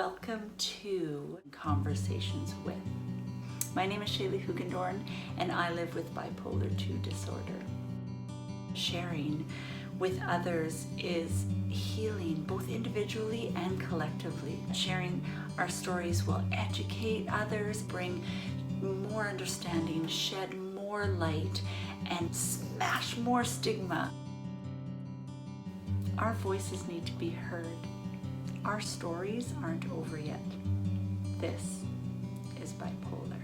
Welcome to Conversations With. My name is Shaley Hoogendoorn, and I live with bipolar 2 disorder. Sharing with others is healing, both individually and collectively. Sharing our stories will educate others, bring more understanding, shed more light, and smash more stigma. Our voices need to be heard. Our stories aren't over yet. This is bipolar.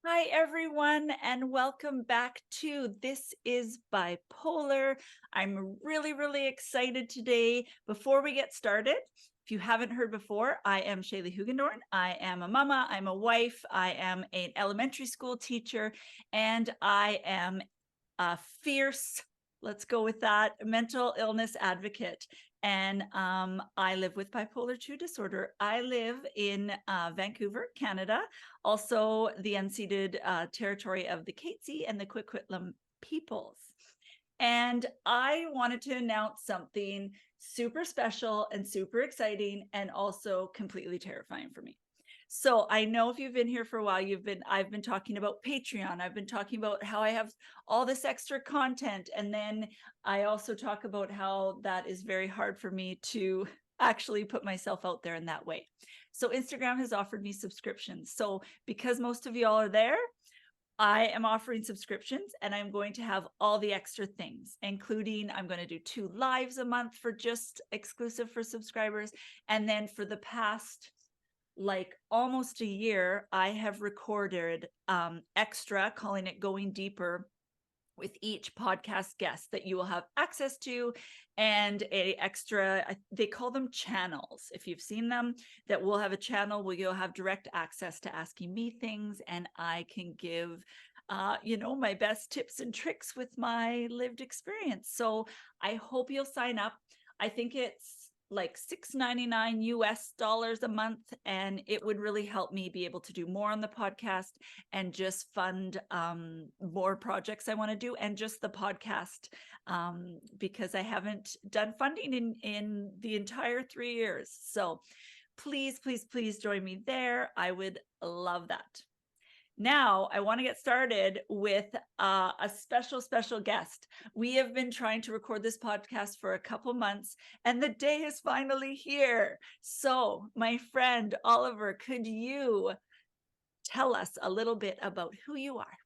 Hi everyone, and welcome back to This is Bipolar. I'm really excited today. Before we get started, if you haven't heard before, I am Shaley Hoogendoorn. I am a mama, I'm a wife, I am an elementary school teacher, and I am a fierce, let's go with that, mental illness advocate. And I live with bipolar 2 disorder. I live in Vancouver, Canada, also the unceded territory of the Katzie and the Coquitlam peoples. And I wanted to announce something super special and super exciting and also completely terrifying for me. So I know if you've been here for a while, I've been talking about Patreon. I've been talking about how I have all this extra content. And then I also talk about how that is very hard for me to actually put myself out there in that way. So Instagram has offered me subscriptions. So because most of y'all are there, I am offering subscriptions, and I'm going to have all the extra things, including I'm going to do 2 lives a month for just exclusive for subscribers. And then for the past almost a year, I have recorded extra, calling it Going Deeper, with each podcast guest that you will have access to, and a extra, they call them channels. If you've seen them, that we'll have a channel where you'll have direct access to asking me things, and I can give my best tips and tricks with my lived experience. So I hope you'll sign up. I think it's like $6.99 US a month, and it would really help me be able to do more on the podcast and just fund more projects I want to do, and just the podcast, because I haven't done funding in the entire 3 years. So please join me there. I would love that. Now, I want to get started with a special guest. We have been trying to record this podcast for a couple months, and the day is finally here. So, my friend Oliver, could you tell us a little bit about who you are?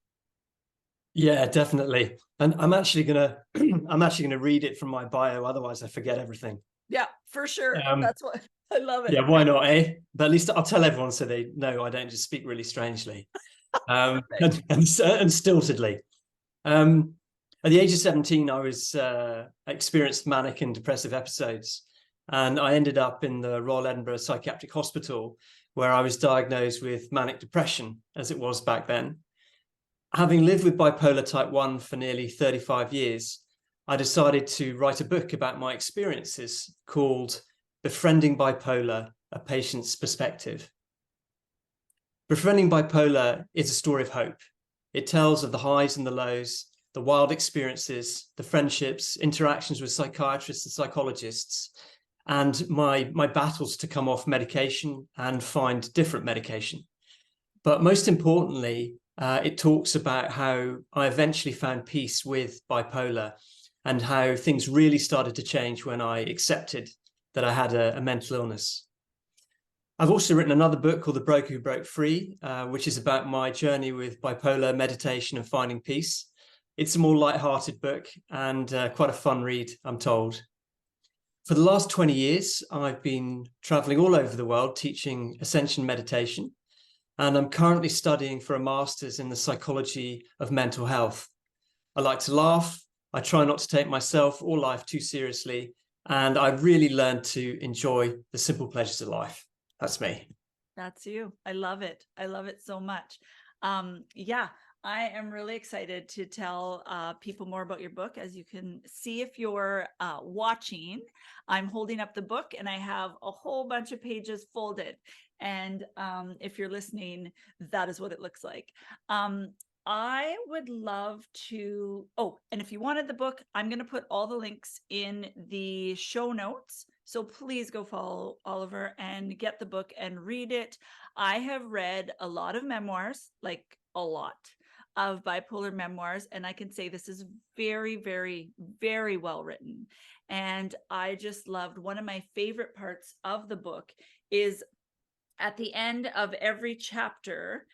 Yeah, definitely. And I'm actually gonna read it from my bio, otherwise I forget everything. Yeah, for sure. That's what I love it. Yeah, why not, eh? But at least I'll tell everyone so they know I don't just speak really strangely. and stiltedly. At the age of 17, I experienced manic and depressive episodes, and I ended up in the Royal Edinburgh Psychiatric Hospital, where I was diagnosed with manic depression, as it was back then. Having lived with bipolar type 1 for nearly 35 years, I decided to write a book about my experiences called Befriending Bipolar, A Patient's Perspective. Befriending Bipolar is a story of hope. It tells of the highs and the lows, the wild experiences, the friendships, interactions with psychiatrists and psychologists, and my battles to come off medication and find different medication. But most importantly, it talks about how I eventually found peace with bipolar, and how things really started to change when I accepted that I had a mental illness. I've also written another book called The Broker Who Broke Free, which is about my journey with bipolar, meditation, and finding peace. It's a more light-hearted book and quite a fun read, I'm told. For the last 20 years, I've been traveling all over the world teaching Ascension meditation, and I'm currently studying for a master's in the psychology of mental health. I like to laugh, I try not to take myself or life too seriously, and I really learned to enjoy the simple pleasures of life. That's me. That's you. I love it. I love it so much. I am really excited to tell people more about your book. As you can see, if you're watching, I'm holding up the book and I have a whole bunch of pages folded. And if you're listening, that is what it looks like. I would love to, and if you wanted the book, I'm going to put all the links in the show notes So please go follow Oliver and get the book and read it. I have read a lot of memoirs, like a lot of bipolar memoirs, and I can say this is very, very, very well written. And I just loved, one of my favorite parts of the book is at the end of every chapter,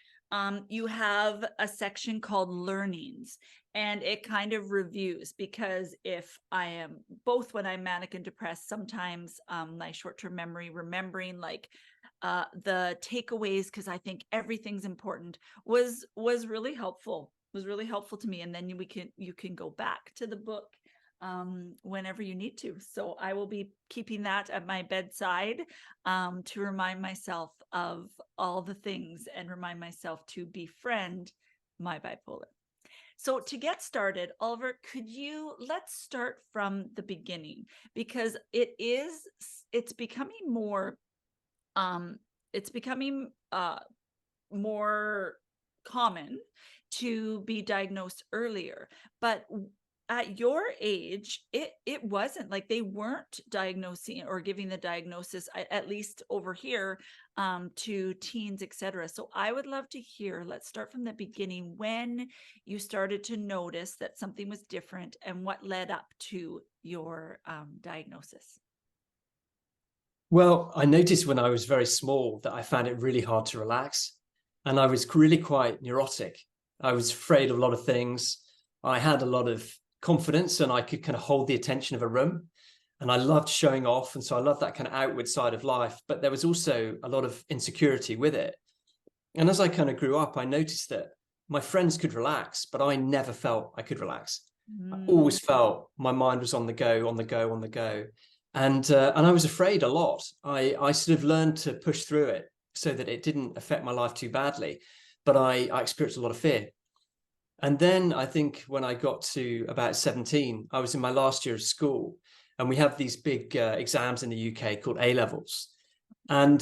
you have a section called learnings, and it kind of reviews, because if I am both, when I'm manic and depressed, sometimes my short-term memory, remembering like the takeaways, because I think everything's important, was really helpful, to me. And then you can go back to the book whenever you need to. So I will be keeping that at my bedside to remind myself of all the things, and remind myself to befriend my bipolar. So to get started, Oliver, let's start from the beginning, because it's becoming more more common to be diagnosed earlier. But at your age, it wasn't like, they weren't diagnosing or giving the diagnosis, at least over here, to teens, etc. So I would love to hear, let's start from the beginning, when you started to notice that something was different, and what led up to your diagnosis. Well, I noticed when I was very small that I found it really hard to relax, and I was really quite neurotic. I was afraid of a lot of things. I had a lot of confidence, and I could kind of hold the attention of a room, and I loved showing off. And so I loved that kind of outward side of life, but there was also a lot of insecurity with it. And as I kind of grew up, I noticed that my friends could relax, but I never felt I could relax. I always felt my mind was on the go, on the go, on the go. And I was afraid a lot. I sort of learned to push through it so that it didn't affect my life too badly, but I experienced a lot of fear. And then I think when I got to about 17, I was in my last year of school, and we have these big exams in the UK called A levels. And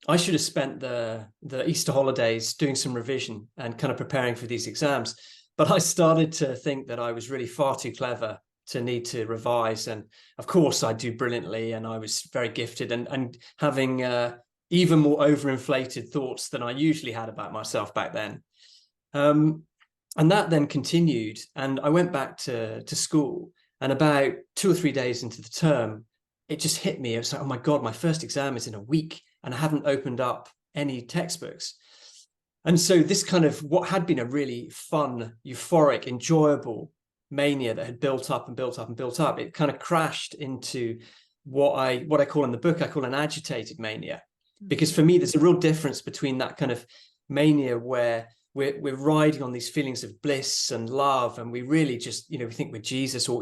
I should have spent the Easter holidays doing some revision and kind of preparing for these exams. But I started to think that I was really far too clever to need to revise. And of course, I do brilliantly, and I was very gifted, and having even more overinflated thoughts than I usually had about myself back then. And that then continued, and I went back to school, and about 2 or 3 days into the term, it just hit me. It was like, oh my God, my first exam is in a week, and I haven't opened up any textbooks. And so this kind of, what had been a really fun, euphoric, enjoyable mania that had built up and built up and built up, it kind of crashed into what I call in the book, I call an agitated mania. Because for me, there's a real difference between that kind of mania where we're riding on these feelings of bliss and love, and we really just, we think we're Jesus, or,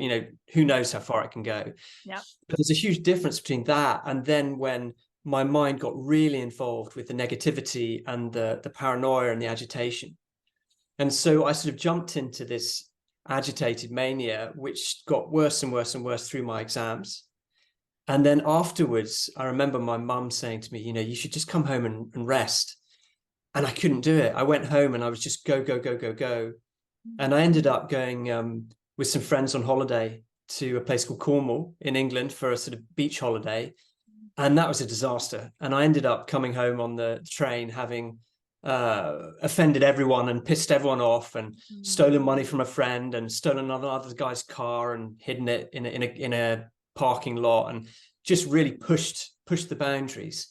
who knows how far it can go. Yeah. But there's a huge difference between that and then when my mind got really involved with the negativity and the paranoia and the agitation. And so I sort of jumped into this agitated mania, which got worse and worse and worse through my exams. And then afterwards, I remember my mum saying to me, you should just come home and rest. And I couldn't do it. I went home and I was just go, go, go, go, go. And I ended up going with some friends on holiday to a place called Cornwall in England for a sort of beach holiday. And that was a disaster. And I ended up coming home on the train having offended everyone and pissed everyone off, and stolen money from a friend, and stolen another guy's car and hidden it in a parking lot, and just really pushed the boundaries.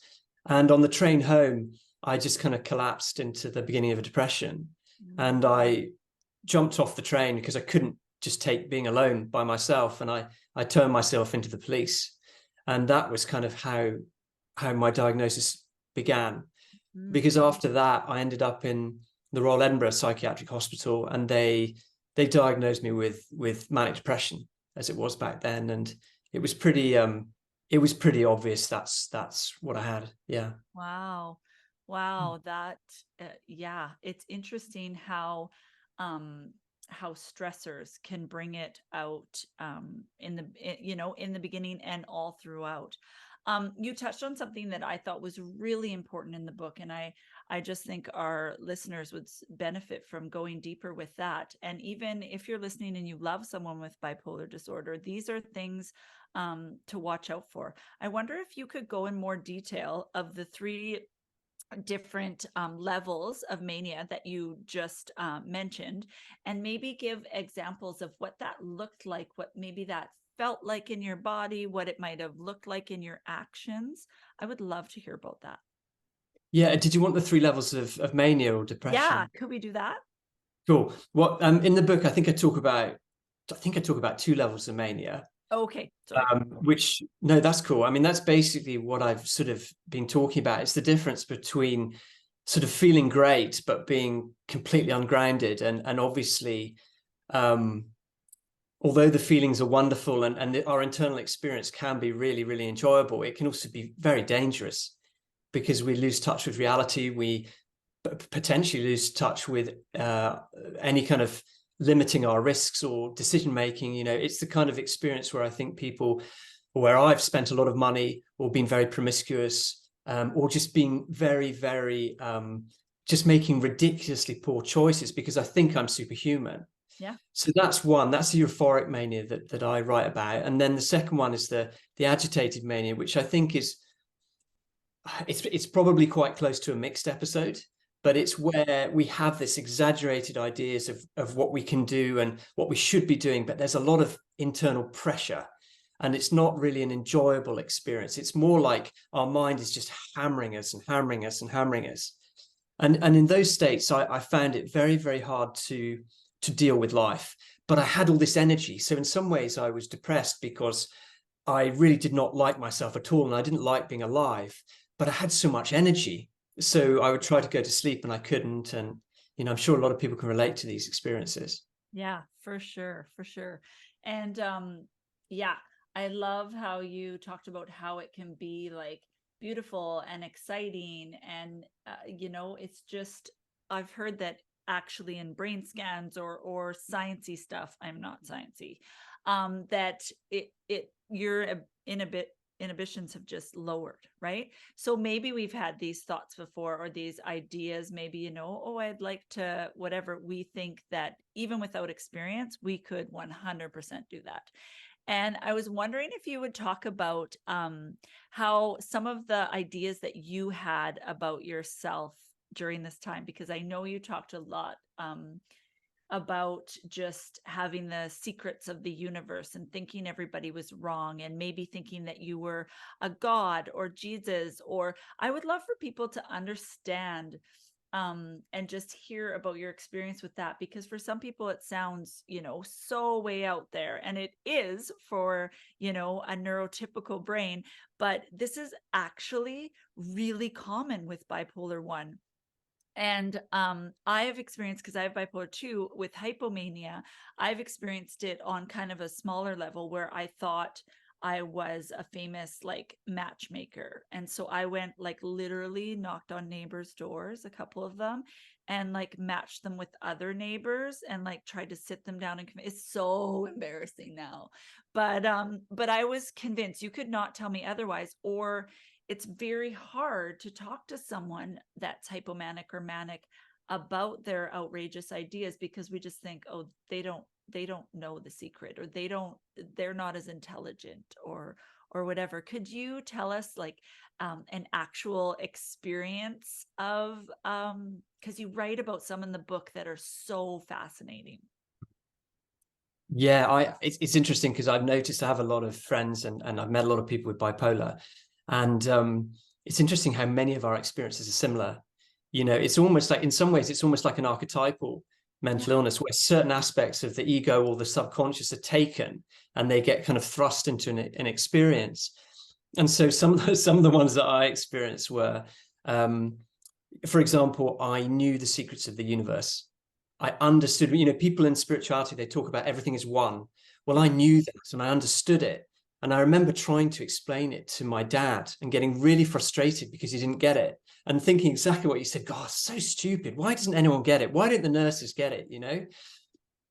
And on the train home, I just kind of collapsed into the beginning of a depression. And I jumped off the train because I couldn't just take being alone by myself. And I turned myself into the police. And that was kind of how my diagnosis began. Because after that, I ended up in the Royal Edinburgh Psychiatric Hospital, and they diagnosed me with manic depression, as it was back then. And it was pretty obvious that's what I had. Yeah. Wow. That, yeah, it's interesting how stressors can bring it out in the beginning and all throughout. You touched on something that I thought was really important in the book, and I just think our listeners would benefit from going deeper with that. And even if you're listening and you love someone with bipolar disorder, these are things to watch out for. I wonder if you could go in more detail of the 3 different levels of mania that you just mentioned, and maybe give examples of what that looked like, what maybe that felt like in your body, what it might have looked like in your actions. I would love to hear about that. Yeah. Did you want the 3 levels of mania or depression? Yeah, could we do that? Cool. Well, in the book, I think I talk about 2 levels of mania. Okay, sorry. Which, no, that's cool. I mean, that's basically what I've sort of been talking about. It's the difference between sort of feeling great but being completely ungrounded, and obviously, although the feelings are wonderful and our internal experience can be really, really enjoyable, it can also be very dangerous because we lose touch with reality. We potentially lose touch with any kind of limiting our risks or decision making. It's the kind of experience where I think people, where I've spent a lot of money or been very promiscuous, or just being very, very just making ridiculously poor choices because I think I'm superhuman. Yeah. So that's one. That's the euphoric mania that I write about. And then the second one is the agitated mania, which I think is it's probably quite close to a mixed episode, but it's where we have this exaggerated ideas of what we can do and what we should be doing, but there's a lot of internal pressure and it's not really an enjoyable experience. It's more like our mind is just hammering us and hammering us and hammering us. And in those states, I found it very, very hard to deal with life, but I had all this energy. So in some ways I was depressed because I really did not like myself at all. And I didn't like being alive, but I had so much energy. So I would try to go to sleep and I couldn't. And, I'm sure a lot of people can relate to these experiences. Yeah, for sure. For sure. And yeah, I love how you talked about how it can be like beautiful and exciting. And, it's just, I've heard that actually in brain scans or sciencey stuff, I'm not sciencey, that your inhibitions have just lowered, right? So maybe we've had these thoughts before or these ideas, maybe, oh, I'd like to, whatever, we think that even without experience, we could 100% do that. And I was wondering if you would talk about how some of the ideas that you had about yourself during this time, because I know you talked a lot about just having the secrets of the universe and thinking everybody was wrong and maybe thinking that you were a god or Jesus. Or I would love for people to understand and just hear about your experience with that, because for some people it sounds, so way out there, and it is for, a neurotypical brain, but this is actually really common with bipolar 1. And I have experienced, because I have bipolar 2 with hypomania, I've experienced it on kind of a smaller level where I thought I was a famous like matchmaker. And so I went like literally knocked on neighbors' doors, a couple of them, and like matched them with other neighbors and like tried to sit them down. And it's so embarrassing now. But I was convinced, you could not tell me otherwise. Or it's very hard to talk to someone that's hypomanic or manic about their outrageous ideas, because we just think, oh, they don't know the secret, or they're not as intelligent or whatever. Could you tell us like an actual experience of because you write about some in the book that are so fascinating. Yeah, it's interesting because I've noticed I have a lot of friends and I've met a lot of people with bipolar. And it's interesting how many of our experiences are similar. It's almost like, in some ways, it's almost like an archetypal mental illness where certain aspects of the ego or the subconscious are taken and they get kind of thrust into an experience. And so some of the ones that I experienced were, for example, I knew the secrets of the universe. I understood, people in spirituality, they talk about everything is one. Well, I knew that and I understood it. And I remember trying to explain it to my dad and getting really frustrated because he didn't get it, and thinking exactly what you said. God, so stupid. Why doesn't anyone get it? Why don't the nurses get it?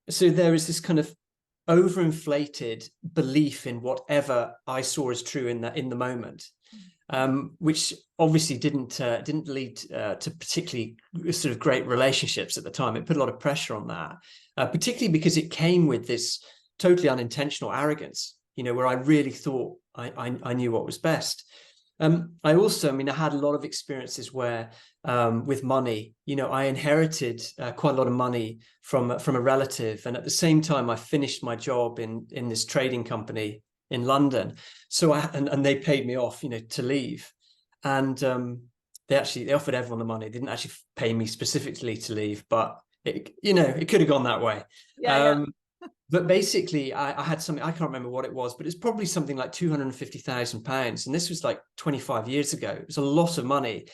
So there is this kind of overinflated belief in whatever I saw as true in the moment. which obviously didn't lead to particularly sort of great relationships at the time. It put a lot of pressure on that, particularly because it came with this totally unintentional arrogance, where I really thought I knew what was best. I also, I mean, I had a lot of experiences where with money, I inherited quite a lot of money from a relative. And at the same time, I finished my job in this trading company in London. So and they paid me off, to leave. And they offered everyone the money. They didn't actually pay me specifically to leave, but it could have gone that way. Yeah. But basically, I had something, I can't remember what it was, but it's probably something like £250,000. And this was like 25 years ago. It was a lot of money.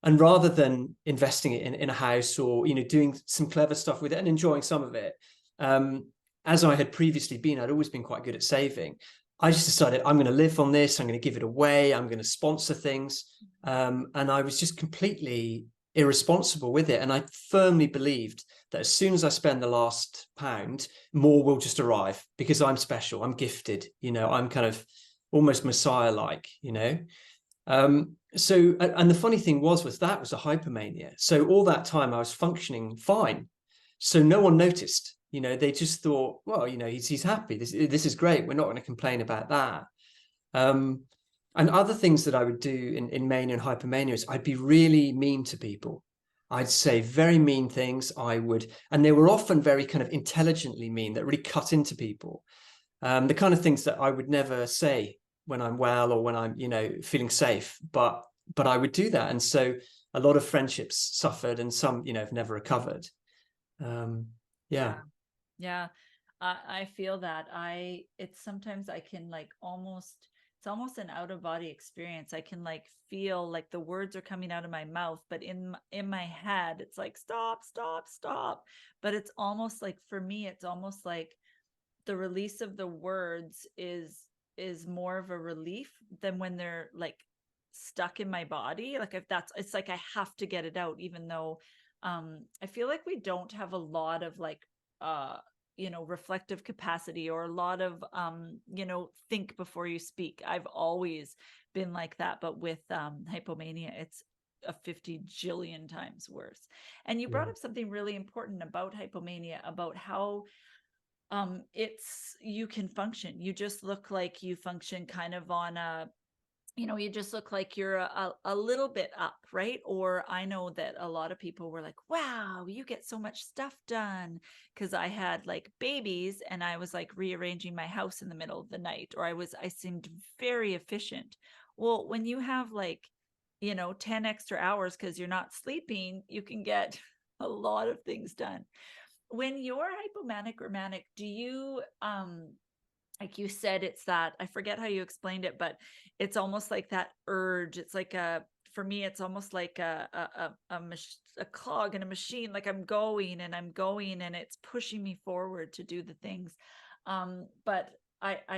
And rather than investing it in a house or, doing some clever stuff with it and enjoying some of it, as I had previously been, I'd always been quite good at saving. I just decided I'm going to live on this. I'm going to give it away. I'm going to sponsor things. And I was just completely irresponsible with it. And I firmly believed that as soon as I spend the last pound, more will just arrive because I'm special. I'm gifted. I'm kind of almost Messiah-like, So, and the funny thing was that was a hypomania. So all that time I was functioning fine. So no one noticed. They just thought, well, he's happy. This is great. We're not going to complain about that. And other things that I would do in mania and hypomania is I'd be really mean to people. I'd say very mean things. And they were often very kind of intelligently mean that really cut into people. The kind of things that I would never say when I'm well or when I'm, feeling safe, but I would do that. And so a lot of friendships suffered and some, have never recovered. Yeah. I feel that sometimes I can it's almost an out of body experience. I can feel like the words are coming out of my mouth, but in my head, it's like, stop. But it's almost like, for me, it's almost like the release of the words is more of a relief than when they're stuck in my body. It's like I have to get it out, even though I feel like we don't have a lot of reflective capacity or a lot of think before you speak. I've always been like that, but with hypomania, it's a 50 jillion times worse. And you brought up something really important about hypomania, about how you can function. You just look like you function kind of on you just look like you're a little bit up, right? Or I know that a lot of people were like, wow, you get so much stuff done, because I had babies and I was rearranging my house in the middle of the night, or I seemed very efficient. Well, when you have 10 extra hours because you're not sleeping, you can get a lot of things done. When you're hypomanic or manic, do you like you said, it's that, I forget how you explained it, but it's almost like that urge. It's for me, it's almost like a clog in a machine. Like I'm going and it's pushing me forward to do the things. But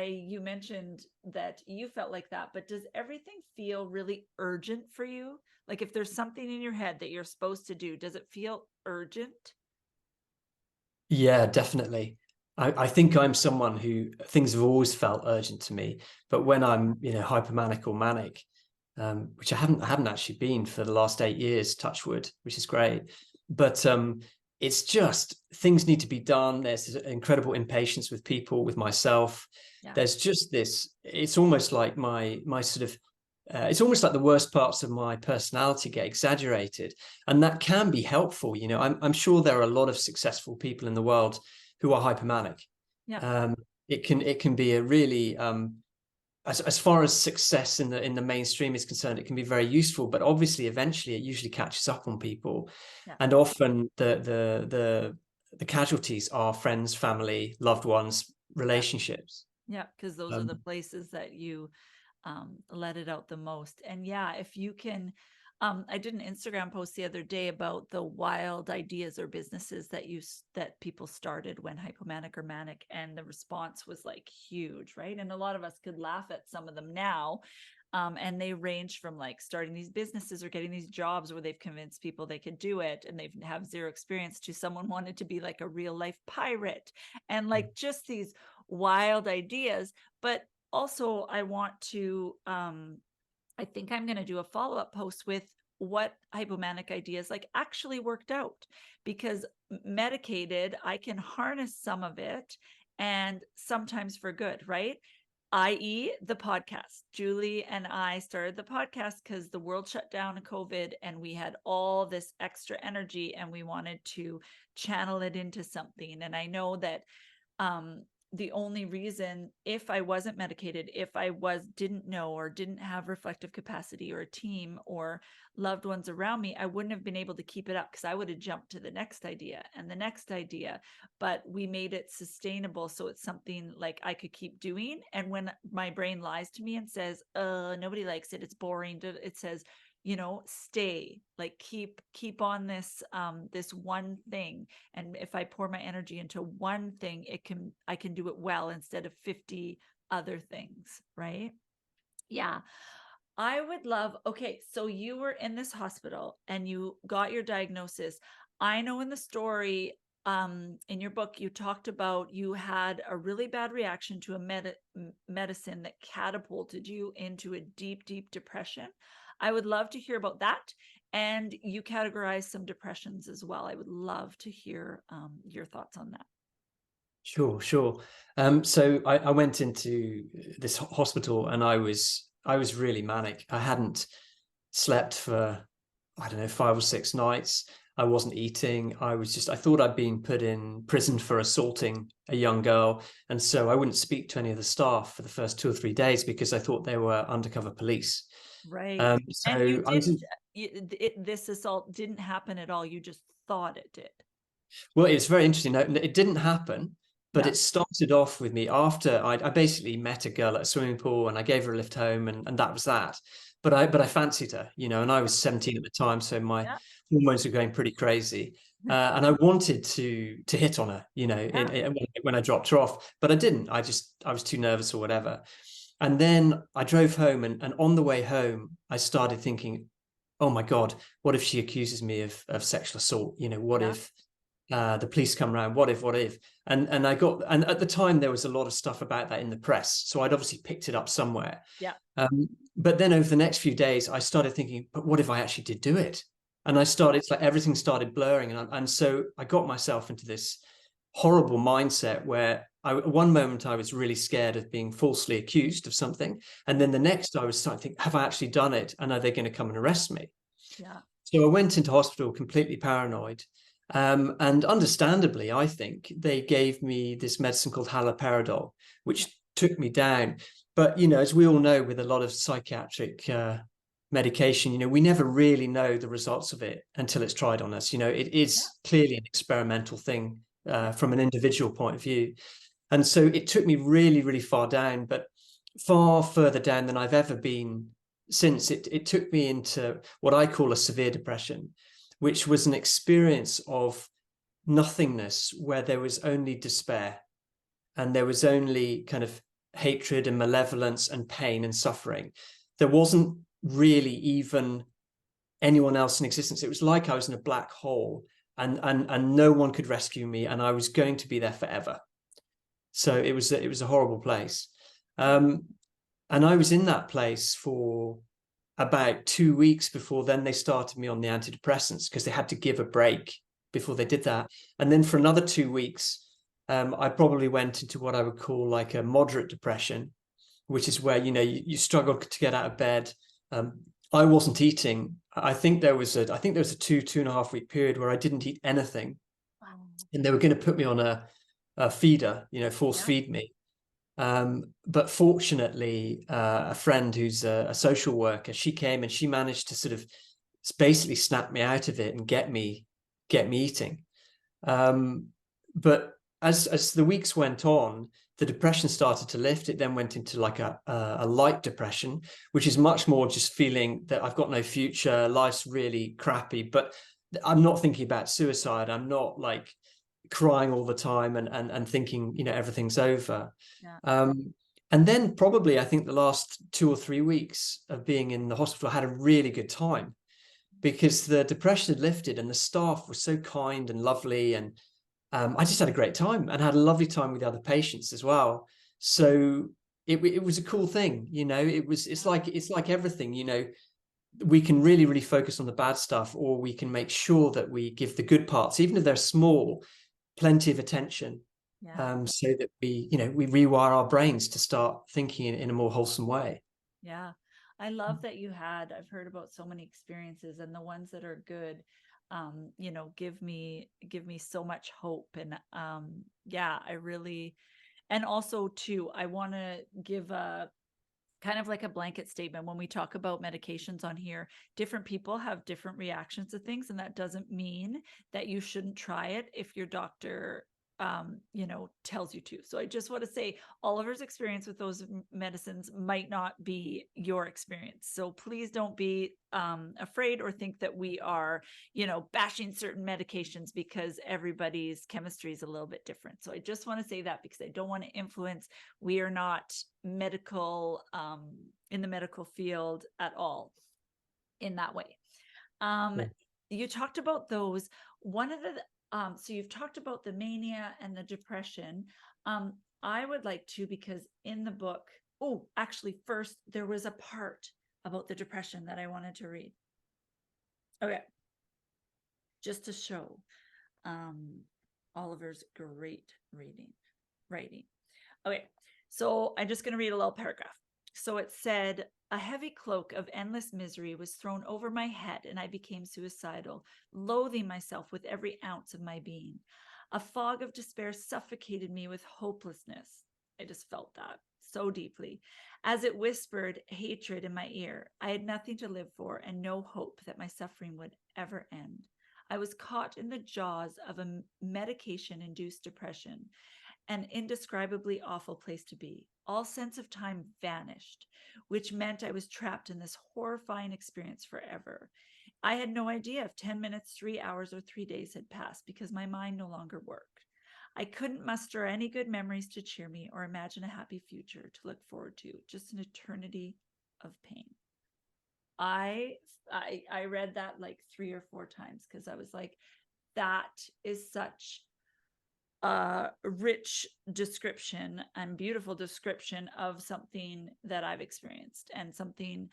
you mentioned that you felt like that, but does everything feel really urgent for you? Like if there's something in your head that you're supposed to do, does it feel urgent? Yeah, definitely. I think I'm someone who things have always felt urgent to me, but when I'm, hypomanic or manic, which I haven't actually been for the last 8 years, touch wood, which is great. But it's just things need to be done. There's incredible impatience with people, with myself. Yeah. There's just this. It's almost like my sort of. It's almost like the worst parts of my personality get exaggerated, and that can be helpful. I'm sure there are a lot of successful people in the world who are hypomanic. Yeah. It can be a really as far as success in the mainstream is concerned, it can be very useful, but obviously eventually it usually catches up on people. Yeah. And often the casualties are friends, family, loved ones, relationships. Yeah, because those are the places that you let it out the most. And yeah, if you can, I did an Instagram post the other day about the wild ideas or businesses that people started when hypomanic or manic, and the response was huge, right? And a lot of us could laugh at some of them now. And they range from starting these businesses or getting these jobs where they've convinced people they could do it and they have zero experience, to someone wanted to be a real life pirate, and just these wild ideas. But also I I think I'm going to do a follow-up post with what hypomanic ideas like actually worked out, because medicated, I can harness some of it, and sometimes for good, right? I.e. the podcast. Julie and I started the podcast because the world shut down in COVID and we had all this extra energy and we wanted to channel it into something. And I know that the only reason, if I wasn't medicated, if I didn't know or didn't have reflective capacity or a team or loved ones around me, I wouldn't have been able to keep it up, because I would have jumped to the next idea and the next idea. But we made it sustainable, so it's something like I could keep doing. And when my brain lies to me and says, nobody likes it, it's boring, it says, stay, like keep on this this one thing. And if I pour my energy into one thing, I can do it well instead of 50 other things, right? Yeah. I would love, okay, so you were in this hospital and you got your diagnosis. I know in the story, in your book, you talked about you had a really bad reaction to a medicine that catapulted you into a deep, deep depression. I would love to hear about that. And you categorize some depressions as well. I would love to hear your thoughts on that. Sure. So I went into this hospital and I was really manic. I hadn't slept for, I don't know, 5 or 6 nights. I wasn't eating. I thought I'd been put in prison for assaulting a young girl. And so I wouldn't speak to any of the staff for the first 2 or 3 days because I thought they were undercover police. Right. So And you I was didn't, this assault didn't happen at all. You just thought it did. Well, it's very interesting. No, it didn't happen, but Yeah. it started off with me after I basically met a girl at a swimming pool and I gave her a lift home, and that was that. But I fancied her, and I was 17 at the time, so my Yeah. hormones were going pretty crazy. And I wanted to hit on her, Yeah. when I dropped her off, but I didn't. I was too nervous or whatever. And then I drove home, and on the way home, I started thinking, oh my God, what if she accuses me of sexual assault? What Yeah. if the police come around? What if? And at the time there was a lot of stuff about that in the press, so I'd obviously picked it up somewhere. Yeah. But then over the next few days, I started thinking, but what if I actually did do it? And it's like everything started blurring, and so I got myself into this horrible mindset where one moment I was really scared of being falsely accused of something, and then the next I was starting to think, have I actually done it, and are they going to come and arrest me? Yeah. So I went into hospital completely paranoid. And understandably, I think they gave me this medicine called haloperidol, which took me down. But, as we all know, with a lot of psychiatric medication, we never really know the results of it until it's tried on us. It is clearly an experimental thing from an individual point of view. And so it took me really, really far down, but far further down than I've ever been since. It took me into what I call a severe depression, which was an experience of nothingness where there was only despair and there was only kind of hatred and malevolence and pain and suffering. There wasn't really even anyone else in existence. It was like I was in a black hole, and no one could rescue me, and I was going to be there forever. So it was a horrible place. And I was in that place for about 2 weeks before then they started me on the antidepressants, because they had to give a break before they did that. And then for another 2 weeks, I probably went into what I would call like a moderate depression, which is where, you struggle to get out of bed. I wasn't eating. I think there was a 2.5 week period where I didn't eat anything. Wow. And they were going to put me on a feeder, force feed me. But fortunately, a friend who's a social worker, she came and she managed to sort of basically snap me out of it and get me eating. But as the weeks went on, the depression started to lift. It then went into like a light depression, which is much more just feeling that I've got no future, life's really crappy, but I'm not thinking about suicide. I'm not like crying all the time and thinking, everything's over. Yeah. And then probably I think the last 2 or 3 weeks of being in the hospital, I had a really good time because the depression had lifted and the staff was so kind and lovely, and I just had a great time and had a lovely time with the other patients as well. So it was a cool thing, you know. It's like everything, you know. We can really, really focus on the bad stuff, or we can make sure that we give the good parts, even if they're small, plenty of attention, so that we, you know, we rewire our brains to start thinking in a more wholesome way. Yeah. I love that I've heard about so many experiences, and the ones that are good, you know, give me so much hope. And yeah, I really, and also too, I want to give a kind of like a blanket statement when we talk about medications on here. Different people have different reactions to things, and that doesn't mean that you shouldn't try it if your doctor you know, tells you to. So I just want to say Oliver's experience with those medicines might not be your experience. So please don't be afraid or think that we are, you know, bashing certain medications, because everybody's chemistry is a little bit different. So I just want to say that, because I don't want to influence. We are not medical in the medical field at all in that way. You talked about those. One of the so you've talked about the mania and the depression. I would like to, because in the book, oh, actually, first, there was a part about the depression that I wanted to read. Okay. Just to show Oliver's great writing. Okay. So I'm just going to read a little paragraph. So it said, a heavy cloak of endless misery was thrown over my head, and I became suicidal, loathing myself with every ounce of my being. A fog of despair suffocated me with hopelessness. I just felt that so deeply. As it whispered hatred in my ear, I had nothing to live for and no hope that my suffering would ever end. I was caught in the jaws of a medication-induced depression, an indescribably awful place to be. All sense of time vanished, which meant I was trapped in this horrifying experience forever. I had no idea if 10 minutes, 3 hours, or 3 days had passed, because my mind no longer worked. I couldn't muster any good memories to cheer me or imagine a happy future to look forward to, just an eternity of pain. I read that like 3 or 4 times, because I was like, that is such rich description and beautiful description of something that I've experienced, and something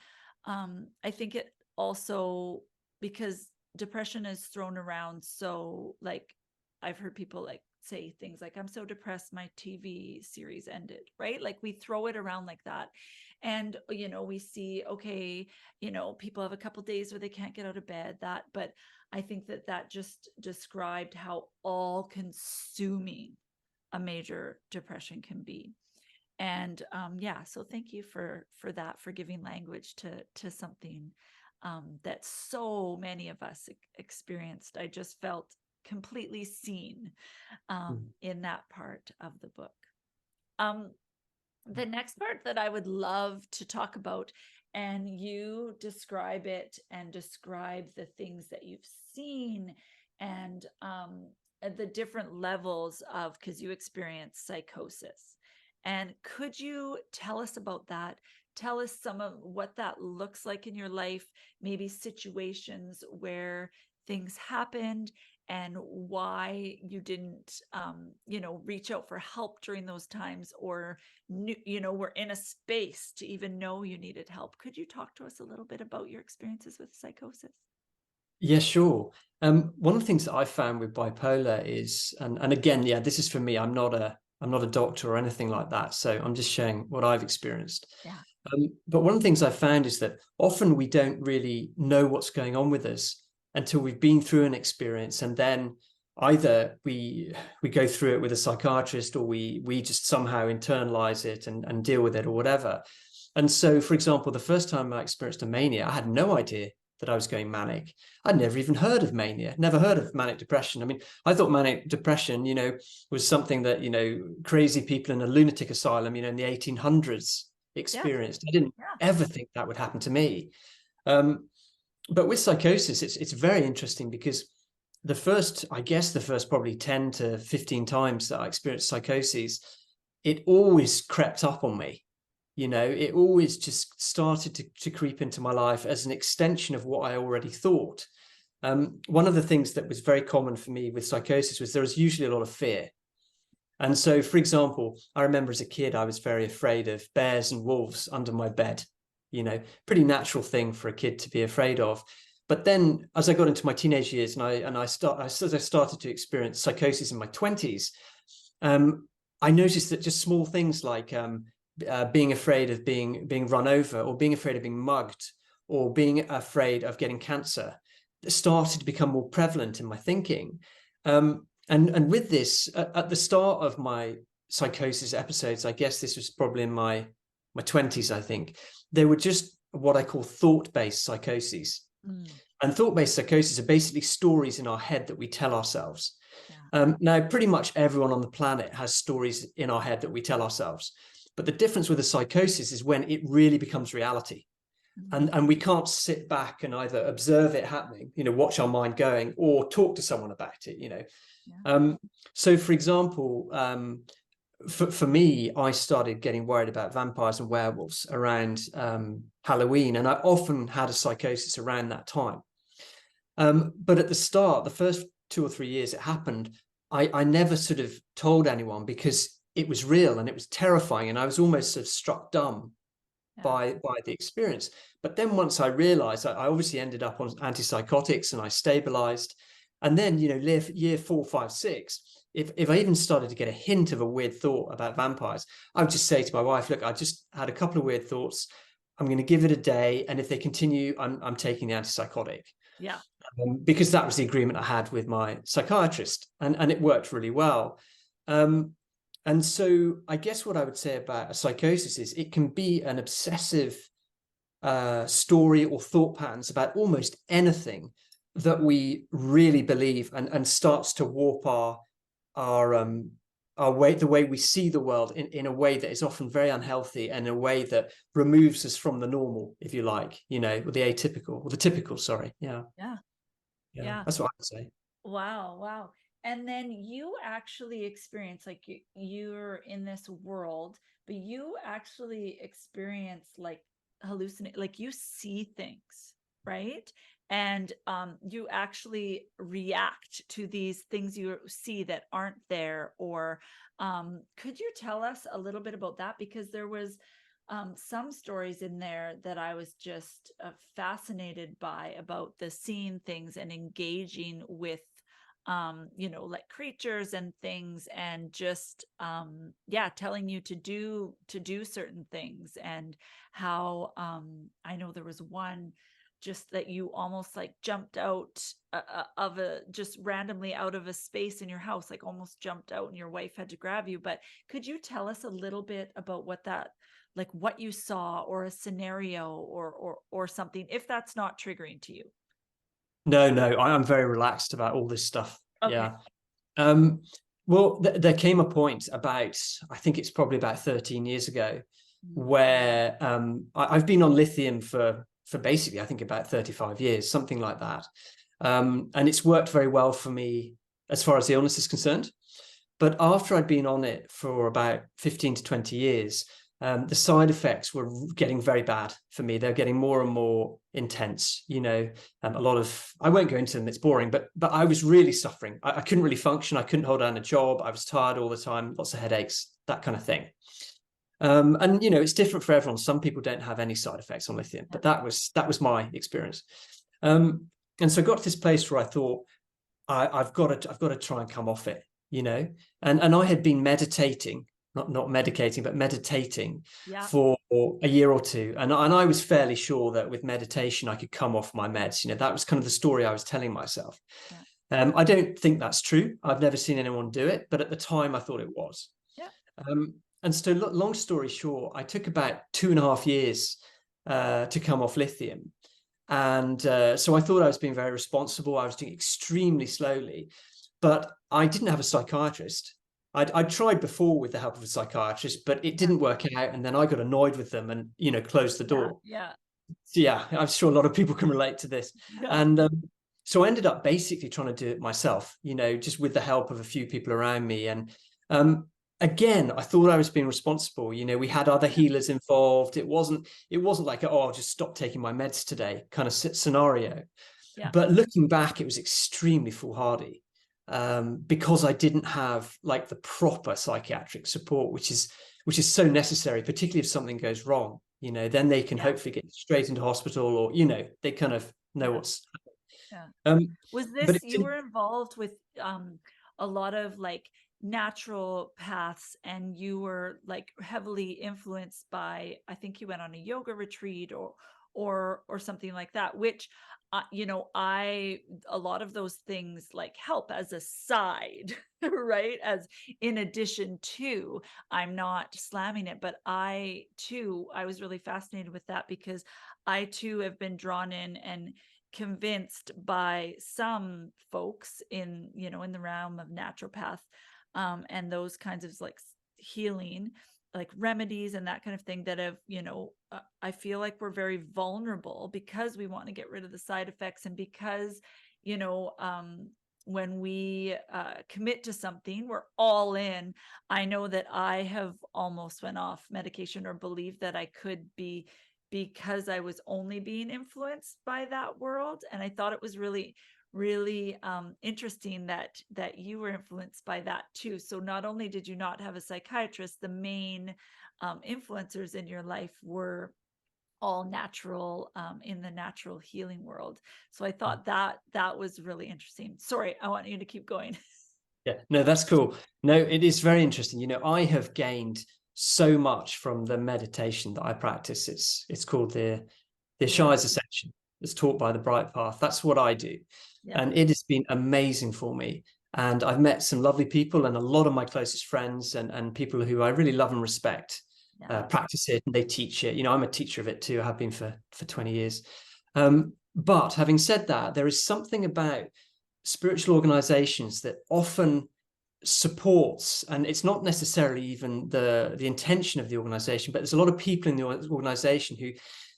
I think it also, because depression is thrown around, so like I've heard people like say things like, I'm so depressed my TV series ended, right? Like we throw it around like that. And you know, we see, okay, you know, people have a couple days where they can't get out of bed, that, but I think that just described how all consuming a major depression can be. And yeah, so thank you for that, for giving language to something that so many of us experienced. I just felt completely seen in that part of the book. The next part that I would love to talk about, and you describe it and describe the things that you've seen, and the different levels of, because you experience psychosis. And could you tell us about that? Tell us some of what that looks like in your life, maybe situations where things happened, and why you didn't, you know, reach out for help during those times, or, you know, were in a space to even know you needed help. Could you talk to us a little bit about your experiences with psychosis? Yeah, sure. One of the things that I found with bipolar is, and again, yeah, this is for me. I'm not a doctor or anything like that, so I'm just sharing what I've experienced. Yeah. But one of the things I found is that often we don't really know what's going on with us until we've been through an experience, and then either we go through it with a psychiatrist, or we just somehow internalize it and deal with it, or whatever. And so, for example, the first time I experienced a mania, I had no idea that I was going manic. I'd never even heard of mania, never heard of manic depression. I mean, I thought manic depression, you know, was something that, you know, crazy people in a lunatic asylum, you know, in the 1800s experienced. I didn't ever think that would happen to me. But with psychosis, it's very interesting, because the first probably 10 to 15 times that I experienced psychoses, it always crept up on me. You know, it always just started to creep into my life as an extension of what I already thought. One of the things that was very common for me with psychosis was there was usually a lot of fear. And so, for example, I remember as a kid, I was very afraid of bears and wolves under my bed, pretty natural thing for a kid to be afraid of. But then as I got into my teenage years and I started to experience psychosis in my 20s, I noticed that just small things like being afraid of being run over, or being afraid of being mugged, or being afraid of getting cancer started to become more prevalent in my thinking. And with this, at the start of my psychosis episodes, I guess this was probably in my 20s, I think, they were just what I call thought-based psychoses. And thought-based psychoses are basically stories in our head that we tell ourselves. Now, pretty much everyone on the planet has stories in our head that we tell ourselves. But the difference with a psychosis is when it really becomes reality. And we can't sit back and either observe it happening, watch our mind going, or talk to someone about it, So, for example, for me, I started getting worried about vampires and werewolves around Halloween, and I often had a psychosis around that time. But at the start, the first 2 or 3 years it happened, I never sort of told anyone because it was real and it was terrifying, and I was almost sort of struck dumb by the experience. But then once I realized, I obviously ended up on antipsychotics and I stabilized. And then, year 4, 5, 6, if I even started to get a hint of a weird thought about vampires, I would just say to my wife, look, I just had a couple of weird thoughts. I'm going to give it a day. And if they continue, I'm taking the antipsychotic. Yeah. Because that was the agreement I had with my psychiatrist, and it worked really well. And so I guess what I would say about a psychosis is it can be an obsessive story or thought patterns about almost anything that we really believe, and starts to warp our way, the way we see the world in a way that is often very unhealthy, and in a way that removes us from the normal, if you like, or the atypical, or the typical, sorry. Yeah. That's what I would say. Wow. And then you actually experience, like, you're in this world, but you actually experience like hallucinate, like you see things, right? And you actually react to these things you see that aren't there. Or could you tell us a little bit about that? Because there was some stories in there that I was just fascinated by, about the seeing things and engaging with like creatures and things, and just telling you to do certain things. And how I know there was one just that you almost like jumped out of just randomly out of a space in your house, like almost jumped out, and your wife had to grab you. But could you tell us a little bit about what you saw, or a scenario, or something, if that's not triggering to you? No, I'm very relaxed about all this stuff. Okay. Yeah. Well, there came a point about, I think it's probably about 13 years ago, where I've been on lithium for basically, I think, about 35 years, something like that. And it's worked very well for me as far as the illness is concerned. But after I'd been on it for about 15 to 20 years, the side effects were getting very bad for me. They're getting more and more intense, a lot of, I won't go into them, it's boring, but I was really suffering. I couldn't really function. I couldn't hold down a job. I was tired all the time, lots of headaches, that kind of thing. And it's different for everyone. Some people don't have any side effects on lithium, but that was my experience. And so I got to this place where I thought, I've got to try and come off it, and I had been meditating, not medicating, but meditating for a year or two. And I was fairly sure that with meditation, I could come off my meds. That was kind of the story I was telling myself. I don't think that's true. I've never seen anyone do it, but at the time I thought it was. And so long story short, I took about 2.5 years to come off lithium. And so I thought I was being very responsible. I was doing extremely slowly, but I didn't have a psychiatrist. I'd tried before with the help of a psychiatrist, but it didn't work out. And then I got annoyed with them and, closed the door. Yeah, I'm sure a lot of people can relate to this. And so I ended up basically trying to do it myself, just with the help of a few people around me. And again, I thought I was being responsible. We had other healers involved. It wasn't like, oh, I'll just stop taking my meds today kind of scenario. But looking back, it was extremely foolhardy. because I didn't have like the proper psychiatric support, which is so necessary, particularly if something goes wrong. Then they can hopefully get straight into hospital, or they kind of know what's. Yeah. Was But this, you were involved with a lot of like natural paths, and you were like heavily influenced by, I think you went on a yoga retreat or something like that, which a lot of those things like help as a side, right? As in addition to, I'm not slamming it, but I was really fascinated with that, because I too have been drawn in and convinced by some folks in the realm of naturopath, and those kinds of like healing, like remedies and that kind of thing, that have I feel like we're very vulnerable because we want to get rid of the side effects, and because when we commit to something, we're all in. I know that I have almost went off medication, or believed that I could be, because I was only being influenced by that world. And I thought it was really, really interesting that you were influenced by that too. So not only did you not have a psychiatrist, the main influencers in your life were all natural, in the natural healing world. So I thought that was really interesting. Sorry, I want you to keep going. Yeah, no, that's cool. No, it is very interesting. I have gained so much from the meditation that I practice. It's called the Shire's Ascension. It's taught by the Bright Path. That's what I do. And it has been amazing for me. And I've met some lovely people, and a lot of my closest friends and people who I really love and respect practice it, and they teach it. I'm a teacher of it too. I have been for 20 years. But having said that, there is something about spiritual organizations that often supports, and it's not necessarily even the intention of the organization, but there's a lot of people in the organization who,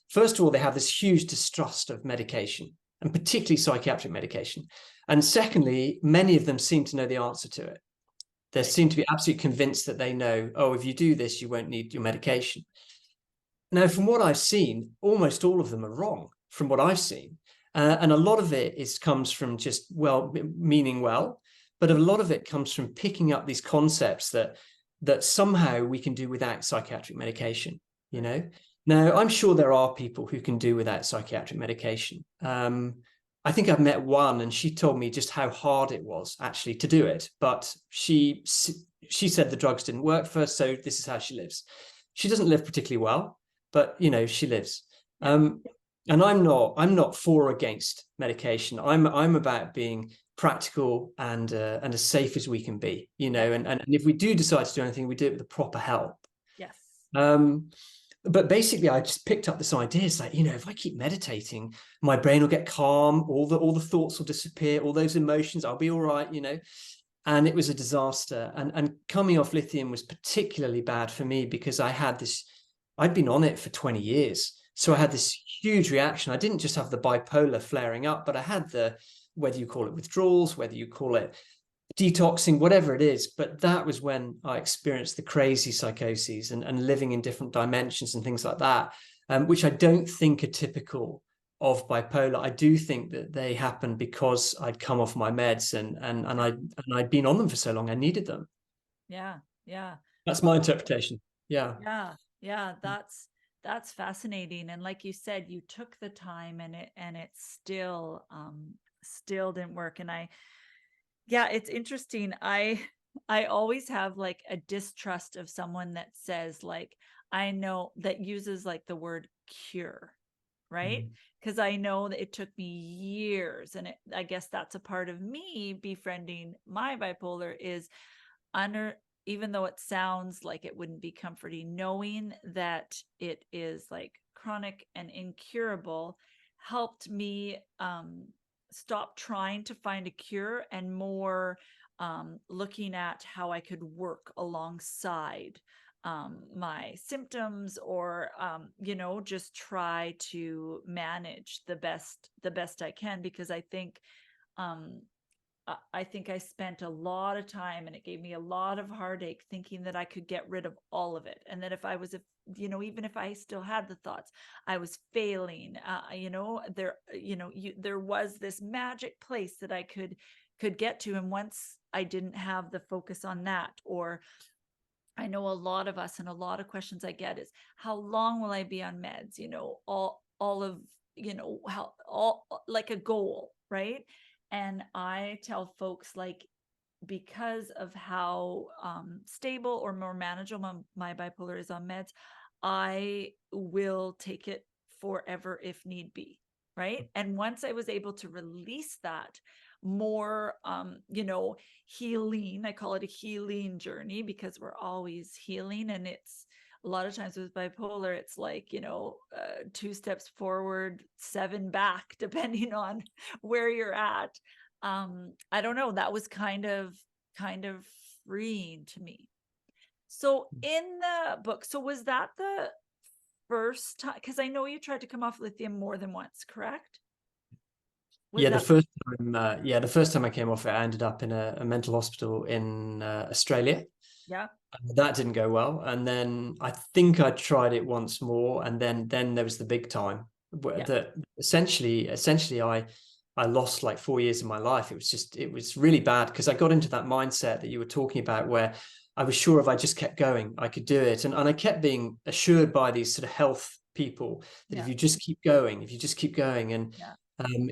first of all, they have this huge distrust of medication, and particularly psychiatric medication. And secondly, many of them seem to know the answer to it. They seem to be absolutely convinced that they know, oh, if you do this, you won't need your medication. Now, from what I've seen, almost all of them are wrong from what I've seen. And a lot of it comes from just meaning well, but a lot of it comes from picking up these concepts that somehow we can do without psychiatric medication. Now, I'm sure there are people who can do without psychiatric medication. I think I've met one, and she told me just how hard it was actually to do it. But she said the drugs didn't work for her, so this is how she lives. She doesn't live particularly well, but she lives. And I'm not for or against medication. I'm about being practical and as safe as we can be. And if we do decide to do anything, we do it with the proper help. Yes. But basically, I just picked up this idea. It's like, if I keep meditating, my brain will get calm, all the thoughts will disappear, all those emotions, I'll be all right, And it was a disaster. And coming off lithium was particularly bad for me, because I'd been on it for 20 years. So I had this huge reaction. I didn't just have the bipolar flaring up, but I had whether you call it withdrawals, whether you call it detoxing, whatever it is. But that was when I experienced the crazy psychoses and living in different dimensions and things like that, which I don't think are typical of bipolar. I do think that they happen because I'd come off my meds and I'd been on them for so long, I needed them. Yeah. That's my interpretation. Yeah. That's fascinating. And like you said, you took the time, and it still didn't work. And it's interesting. I always have like a distrust of someone that says, like, I know, that uses like the word cure, right? Because I know that it took me years, and I guess that's a part of me befriending my bipolar, is even though it sounds like it wouldn't be comforting, knowing that it is like chronic and incurable helped me stop trying to find a cure, and more looking at how I could work alongside my symptoms, or just try to manage the best I can, because I think I spent a lot of time, and it gave me a lot of heartache, thinking that I could get rid of all of it. And that if I was, even if I still had the thoughts, I was failing. There was this magic place that I could could get to. And once I didn't have the focus on that, or I know a lot of us, and a lot of questions I get is, how long will I be on meds? All of, how, all like a goal, right? And I tell folks, like, because of how stable or more manageable my bipolar is on meds, I will take it forever if need be, right? And once I was able to release that more, healing, I call it a healing journey, because we're always healing. And it's a lot of times with bipolar, it's like, 2 steps forward, 7 back, depending on where you're at. I don't know, that was kind of freeing to me. So in the book, so was that the first time? Because I know you tried to come off lithium more than once, correct? Yeah, the first time I came off it, I ended up in a mental hospital in Australia. Yeah. That didn't go well. And then I think I tried it once more. And then there was the big time that essentially I lost like 4 years of my life. It was really bad, because I got into that mindset that you were talking about, where I was sure if I just kept going, I could do it. And I kept being assured by these sort of health people that if you just keep going, and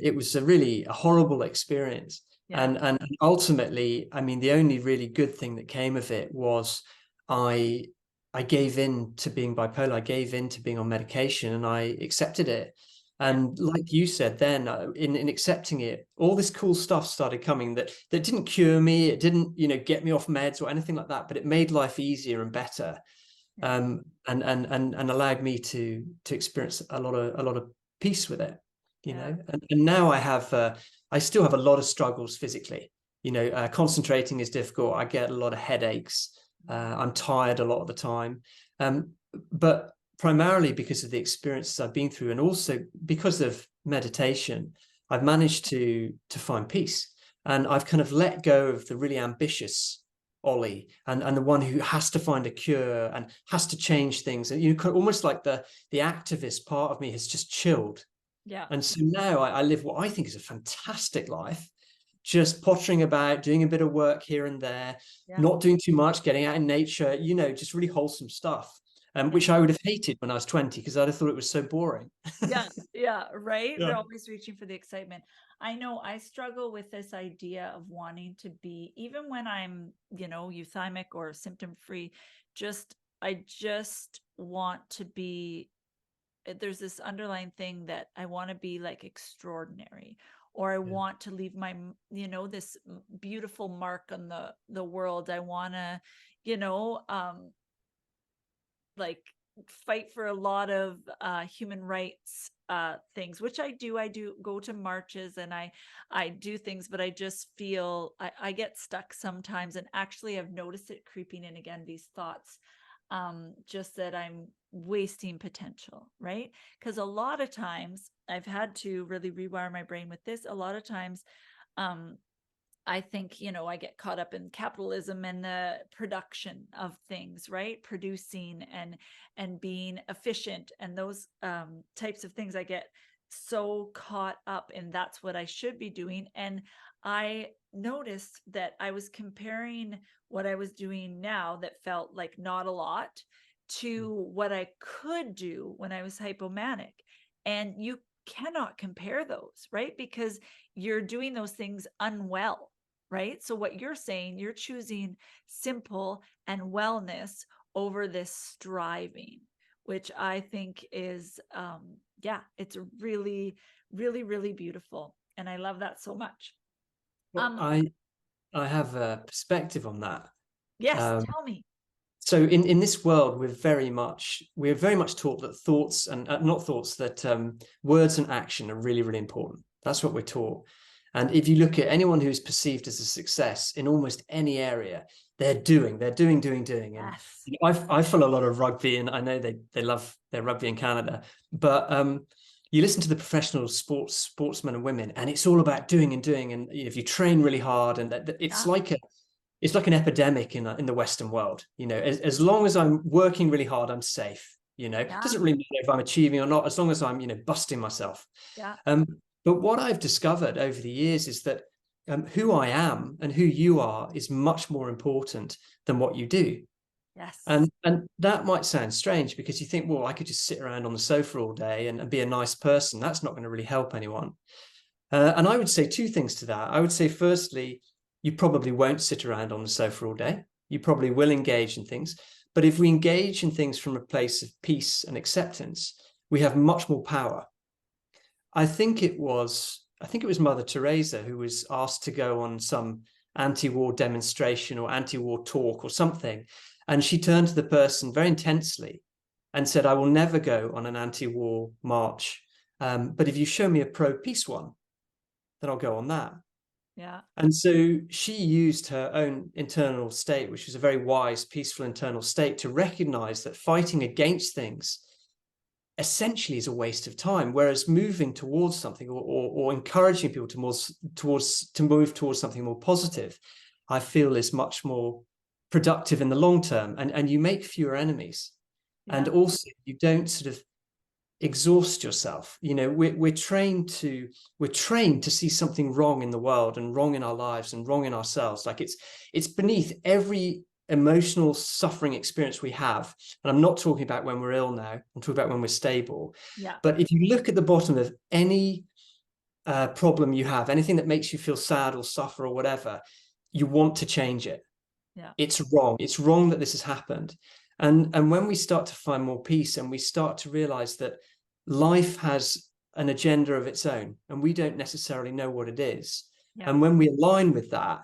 it was a horrible experience. And ultimately, I mean, the only really good thing that came of it was I gave in to being bipolar. I gave in to being on medication, and I accepted it. And like you said, then in accepting it, all this cool stuff started coming that didn't cure me. It didn't, get me off meds or anything like that, but it made life easier and better. And allowed me to experience a lot of peace with it, and now I still have a lot of struggles physically. Concentrating is difficult. I get a lot of headaches. I'm tired a lot of the time, but primarily because of the experiences I've been through, and also because of meditation, I've managed to find peace. And I've kind of let go of the really ambitious Ollie and the one who has to find a cure and has to change things. And almost like the activist part of me has just chilled. Yeah. And so now I live what I think is a fantastic life, just pottering about, doing a bit of work here and there, not doing too much, getting out in nature, just really wholesome stuff. Which I would have hated when I was 20, because I'd have thought it was so boring. Right. Yeah. We're always reaching for the excitement. I know I struggle with this idea of wanting to be, even when I'm, euthymic or symptom free, I just want to be, there's this underlying thing that I want to be like extraordinary, or I want to leave my, this beautiful mark on the world. I want to, like fight for a lot of human rights things, which I do. I do go to marches, and I do things, but I just feel I get stuck sometimes. And actually I've noticed it creeping in again, these thoughts, just that I'm wasting potential, right? Because a lot of times I've had to really rewire my brain with this. A lot of times I think, I get caught up in capitalism and the production of things, right? Producing and being efficient, and those types of things. I get so caught up in that's what I should be doing. And I noticed that I was comparing what I was doing now that felt like not a lot to what I could do when I was hypomanic. And you cannot compare those, right? Because you're doing those things unwell, right? So what you're saying, you're choosing simple and wellness over this striving, which I think is, it's really, really, really beautiful. And I love that so much. Well, I have a perspective on that. Yes, tell me. So in this world, we're very much taught that thoughts and not thoughts, that words and action are really, really important. That's what we're taught. And if you look at anyone who's perceived as a success in almost any area, they're doing. And I follow a lot of rugby, and I know they love their rugby in Canada. But you listen to the professional sportsmen and women, and it's all about doing. And if you train really hard, and it's like an epidemic in the Western world. As long as I'm working really hard, I'm safe. It doesn't really matter if I'm achieving or not, as long as I'm busting myself. But what I've discovered over the years is that who I am and who you are is much more important than what you do. Yes. And that might sound strange because you think, well, I could just sit around on the sofa all day and be a nice person. That's not going to really help anyone. And I would say two things to that. I would say, firstly, you probably won't sit around on the sofa all day. You probably will engage in things. But if we engage in things from a place of peace and acceptance, we have much more power. I think it was Mother Teresa who was asked to go on some anti-war demonstration or anti-war talk or something. And she turned to the person very intensely and said, I will never go on an anti-war march. But if you show me a pro-peace one, then I'll go on that. Yeah. And so she used her own internal state, which was a very wise, peaceful internal state, to recognize that fighting against things essentially is a waste of time, whereas moving towards something or encouraging people to move towards something more positive, I feel is much more productive in the long term, and you make fewer enemies. Yeah. And also you don't sort of exhaust yourself. You know, we're trained to see something wrong in the world and wrong in our lives and wrong in ourselves. Like it's beneath every emotional suffering experience we have. And I'm not talking about when we're ill now, I'm talking about when we're stable. Yeah. But if you look at the bottom of any problem you have, anything that makes you feel sad or suffer or whatever, you want to change it. Yeah. It's wrong that this has happened. And when we start to find more peace and we start to realize that life has an agenda of its own and we don't necessarily know what it is. Yeah. And when we align with that,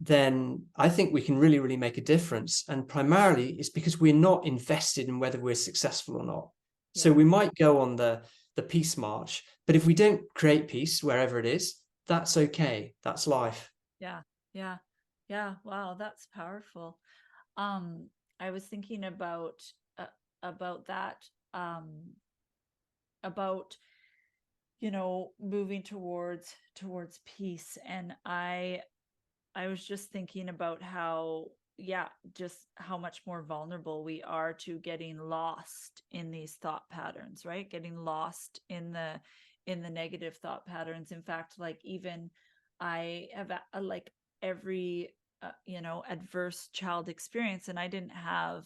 then I think we can really, really make a difference. And primarily it's because we're not invested in whether we're successful or not. Yeah. So we might go on the peace march, but if we don't create peace wherever it is, that's okay. That's life. Yeah. Yeah. Yeah. Wow. That's powerful. I was thinking about that, about, you know, moving towards peace. And I was just thinking about how, just how much more vulnerable we are to getting lost in these thought patterns, right? Getting lost in the negative thought patterns. In fact, like even I have like every you know, adverse child experience, and I didn't have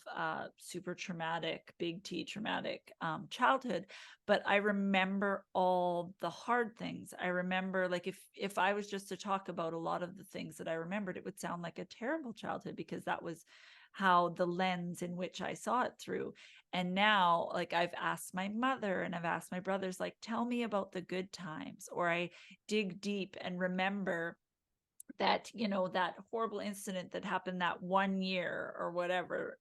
super traumatic, big T traumatic childhood, but I remember all the hard things. I remember, like, if I was just to talk about a lot of the things that I remembered, it would sound like a terrible childhood because that was how the lens in which I saw it through. And now, like, I've asked my mother and I've asked my brothers, like, tell me about the good times, or I dig deep and remember that, you know, that horrible incident that happened that 1 year or whatever.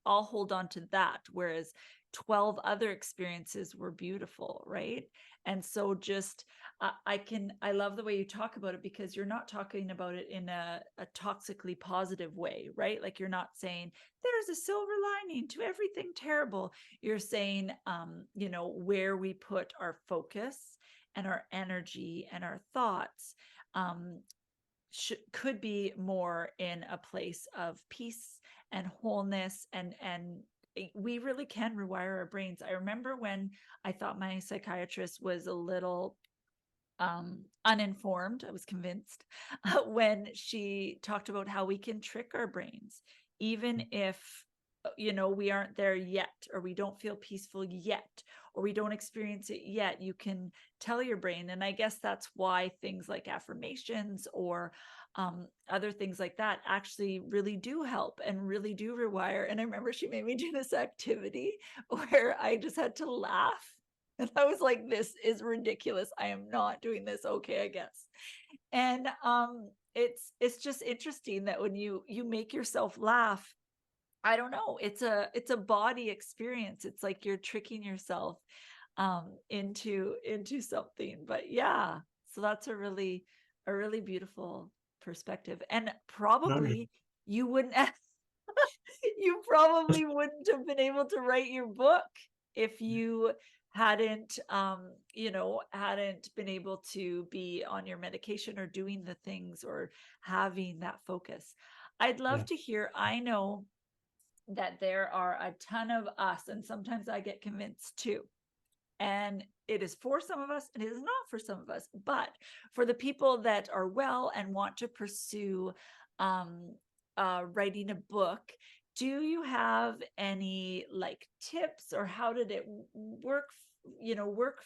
I'll hold on to that, whereas 12 other experiences were beautiful, right? And so just I love the way you talk about it, because you're not talking about it in a toxically positive way, right? Like, you're not saying there's a silver lining to everything terrible. You're saying you know, where we put our focus and our energy and our thoughts could be more in a place of peace and wholeness, and we really can rewire our brains. I remember when I thought my psychiatrist was a little uninformed, I was convinced, when she talked about how we can trick our brains, even if, you know, we aren't there yet, or we don't feel peaceful yet, or we don't experience it yet. You can tell your brain. And I guess that's why things like affirmations or other things like that actually really do help and really do rewire. And I remember she made me do this activity where I just had to laugh. And I was like, this is ridiculous. I am not doing this. Okay, I guess. And it's just interesting that when you make yourself laugh, I don't know, it's a body experience. It's like you're tricking yourself into something. But yeah, so that's a really beautiful perspective. And probably you wouldn't you probably wouldn't have been able to write your book if you hadn't you know, hadn't been able to be on your medication or doing the things or having that focus. I'd love to hear, I know that there are a ton of us, and sometimes I get convinced too. And it is for some of us and it is not for some of us. But for the people that are well and want to pursue writing a book, do you have any like tips, or how did it work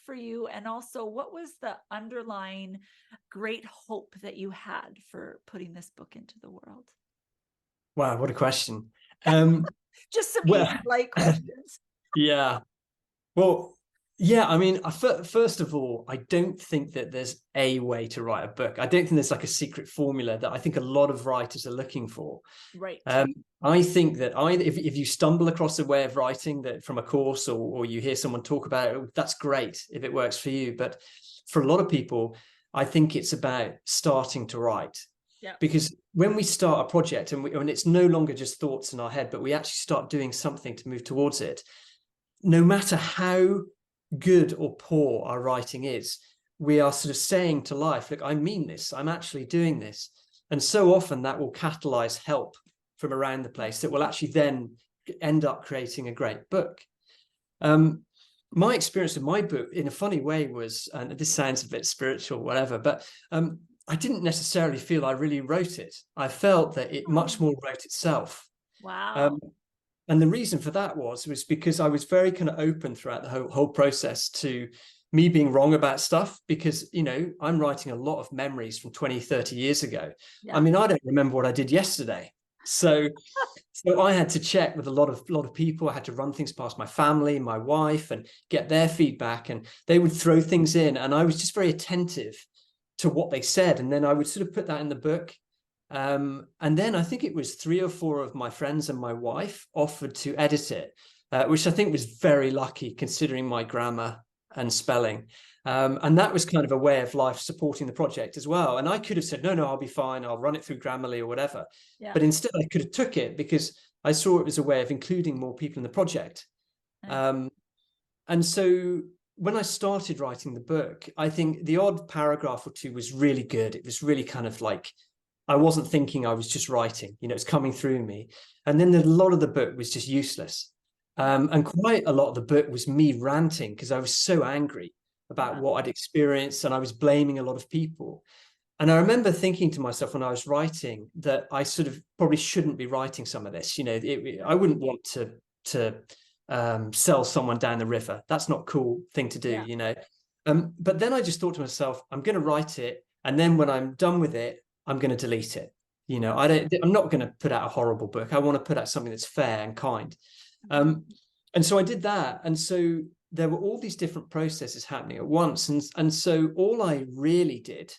for you? And also, what was the underlying great hope that you had for putting this book into the world? Wow, what a question. Just some Well, easy light questions. yeah. Well, yeah, I mean, first of all, I don't think that there's a way to write a book. I don't think there's like a secret formula that I think a lot of writers are looking for. Right. I think that if you stumble across a way of writing that from a course, or you hear someone talk about it, that's great if it works for you. But for a lot of people, I think it's about starting to write. Yeah. Because when we start a project and it's no longer just thoughts in our head, but we actually start doing something to move towards it, no matter how good or poor our writing is, we are sort of saying to life, look, I mean this, I'm actually doing this. And so often that will catalyze help from around the place that will actually then end up creating a great book. My experience with my book, in a funny way, was, and this sounds a bit spiritual, whatever, but I didn't necessarily feel I really wrote it. I felt that it much more wrote itself. Wow. And the reason for that was because I was very kind of open throughout the whole process to me being wrong about stuff, because, I'm writing a lot of memories from 20, 30 years ago. Yeah. I mean, I don't remember what I did yesterday. So I had to check with a lot of people. I had to run things past my family, my wife, and get their feedback. And they would throw things in, and I was just very attentive to what they said. And then I would sort of put that in the book. And then I think it was 3 or 4 of my friends and my wife offered to edit it, which I think was very lucky considering my grammar and spelling. And that was kind of a way of life supporting the project as well. And I could have said, no, I'll be fine, I'll run it through Grammarly or whatever. Yeah. But instead I could have took it because I saw it as a way of including more people in the project. Nice. And so when I started writing the book, I think the odd paragraph or two was really good. It was really kind of like, I wasn't thinking, I was just writing, it's coming through me. And then a lot of the book was just useless. And quite a lot of the book was me ranting because I was so angry about what I'd experienced, and I was blaming a lot of people. And I remember thinking to myself when I was writing that I sort of probably shouldn't be writing some of this. I wouldn't want to sell someone down the river. That's not a cool thing to do, But then I just thought to myself, I'm going to write it, and then when I'm done with it, I'm going to delete it. I'm not going to put out a horrible book. I want to put out something that's fair and kind. And so I did that. And so there were all these different processes happening at once. And so all I really did